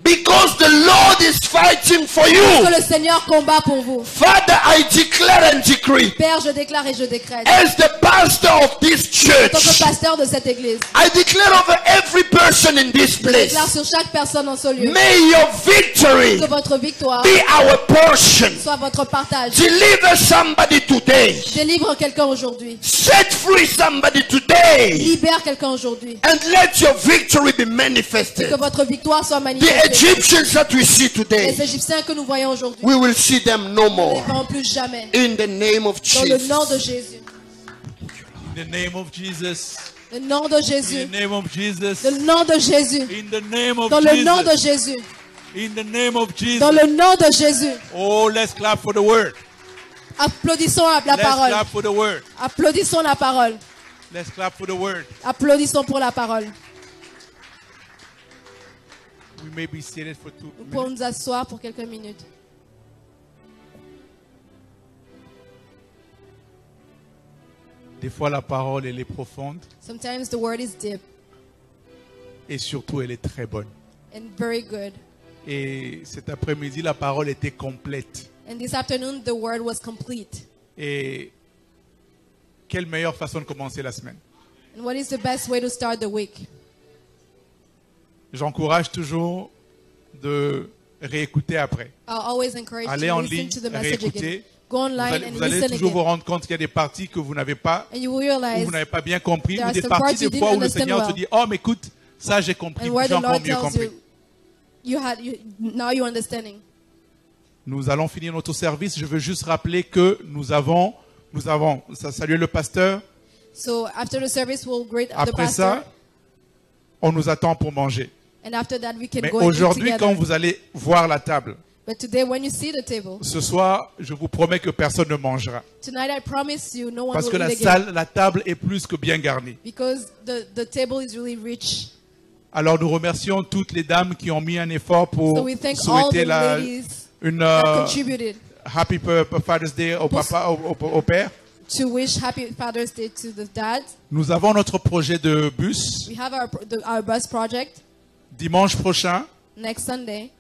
Because the Lord is fighting for Que you. le Seigneur combat pour vous. Father, I declare and decree, Père, je déclare et je décrète. as the pastor of this En tant que church, pasteur de cette église, I declare over every person in this je place, déclare sur chaque personne en ce lieu may your victory que votre victoire be our portion. soit votre partage. Deliver somebody today. Délivre quelqu'un aujourd'hui. Set free somebody today. Libère quelqu'un aujourd'hui. And let your victory be Et que manifested. votre victoire soit The manifestée. Egyptians that we see today, Les Égyptiens que nous voyons aujourd'hui, we will see them no nous ne les more. verrons plus jamais. In the name of Dans le nom de Jesus. Jésus. In the name of Jesus. Le nom de In Jésus. the name of Jesus. Le nom de Jésus. In the name of Dans le nom de Jesus. Jésus. In the name of Jesus. Dans le nom de Jésus. Oh, let's clap for the word. Applaudissons la Let's parole. clap for the word. Applaudissons la parole. Let's clap for the word. Applaudissons pour la parole. We may be seated for 2 Nous pouvons minutes. nous asseoir pour quelques minutes. Des fois, la parole, elle est profonde Sometimes the word is deep et surtout, elle est très bonne. and very good. Et cet après-midi, la parole était complète. And this afternoon, the word was complete. Et quelle meilleure façon de commencer la semaine. And what is the best way to start the week? J'encourage toujours de réécouter après. I'll always encourage Allez you en to listen ligne, to the message again. réécoutez. Go Vous online allez, and vous allez listen toujours vous again. rendre compte qu'il y a des parties que vous n'avez pas, And you will ou realize vous n'avez pas bien compris, there ou are des some parties parts you des fois didn't où le Seigneur te understand dit, oh mais écoute, ça j'ai compris, and where j'ai the encore Lord mieux tells compris. now you're understanding. Nous allons finir notre service. Je veux juste rappeler que nous avons, saluer le pasteur. So after the service, we'll greet the Après pastor. ça, on nous attend pour manger. And after that, we can Mais go and eat aujourd'hui, together. quand vous allez voir la table, But today, when you see the table, ce soir, je vous promets que personne ne mangera. tonight I promise you, no one Parce que will la eat again. salle, la table est plus que bien garnie. Because the table is really rich. Alors nous remercions toutes les dames qui ont mis un effort pour So we thank all souhaiter the la, ladies une that contributed Happy Father's Day au papa, au père. to wish Happy Father's Day to the dad. Nous avons notre projet de bus. We have our bus project. Dimanche prochain, Next Sunday,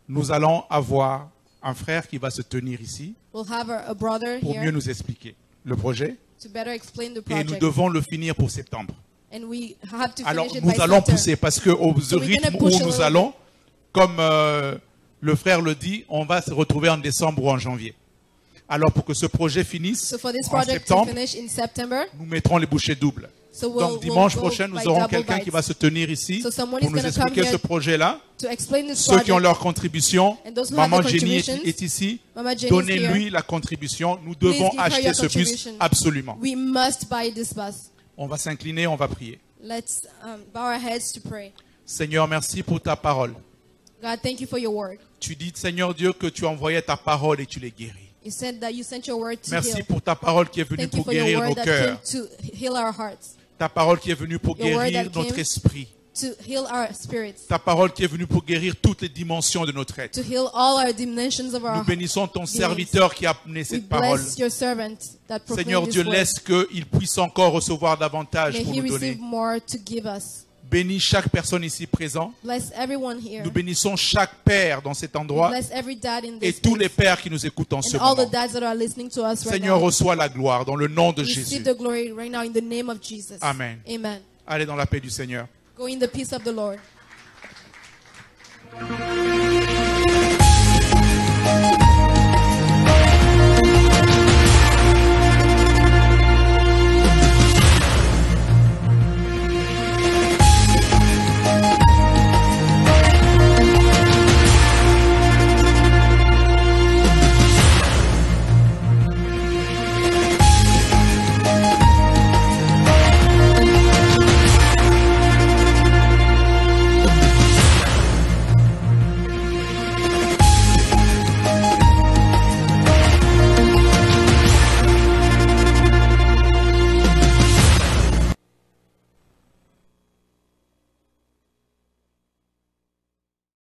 nous allons avoir un frère qui va se tenir ici we'll have a brother pour mieux here nous expliquer le projet. to better explain the Et nous project. devons le finir pour septembre. And we have to Alors finish it nous by allons September. pousser parce que au So we're rythme gonna où push a nous little allons, comme le frère le dit, on va se retrouver en décembre ou en janvier. Alors pour que ce projet finisse So for this en project to septembre, finish in September, nous mettrons les bouchées doubles. so we'll Donc dimanche go prochain, nous by aurons double quelqu'un qui bites. va se tenir ici So someone pour is nous gonna come expliquer here ce projet-là. to explain this Ceux qui ont project. leur contribution, And those who have Maman the Jenny contributions, est ici, Mama Jenny is donnez-lui here. la contribution. Nous devons give her acheter your ce bus contribution. absolument. We must buy this bus. On va s'incliner, on va prier. Let's bow our heads to pray. Seigneur, merci pour ta parole. God, thank you for your word. Tu dis, Seigneur Dieu, que tu envoyais ta parole et tu les guéris. You said that you sent your word to Merci heal. pour ta parole qui est venue Thank you pour for your guérir nos word that came cœurs. to heal our hearts, Ta parole qui est venue pour Your word guérir that notre came- esprit. to heal our spirits, Ta parole qui est venue pour guérir toutes les dimensions de notre être. to heal all our dimensions of Nous our bénissons ton beings. serviteur qui a amené We cette parole. bless your servant that Seigneur proclaimed Dieu, this word. laisse qu'il puisse encore recevoir davantage May pour he nous donner. receive more to give us. Bénis chaque personne ici présente. Bless everyone here. Nous bénissons chaque père dans cet We endroit bless every dad in et this tous les place. pères qui nous écoutent en ce And all the moment. dads that are listening to us right Seigneur, now. reçois la gloire dans le nom de Receive Jésus. the glory right now in the name of Jesus. Amen. Amen. Allez dans la paix du Seigneur. Go in the peace of the Lord.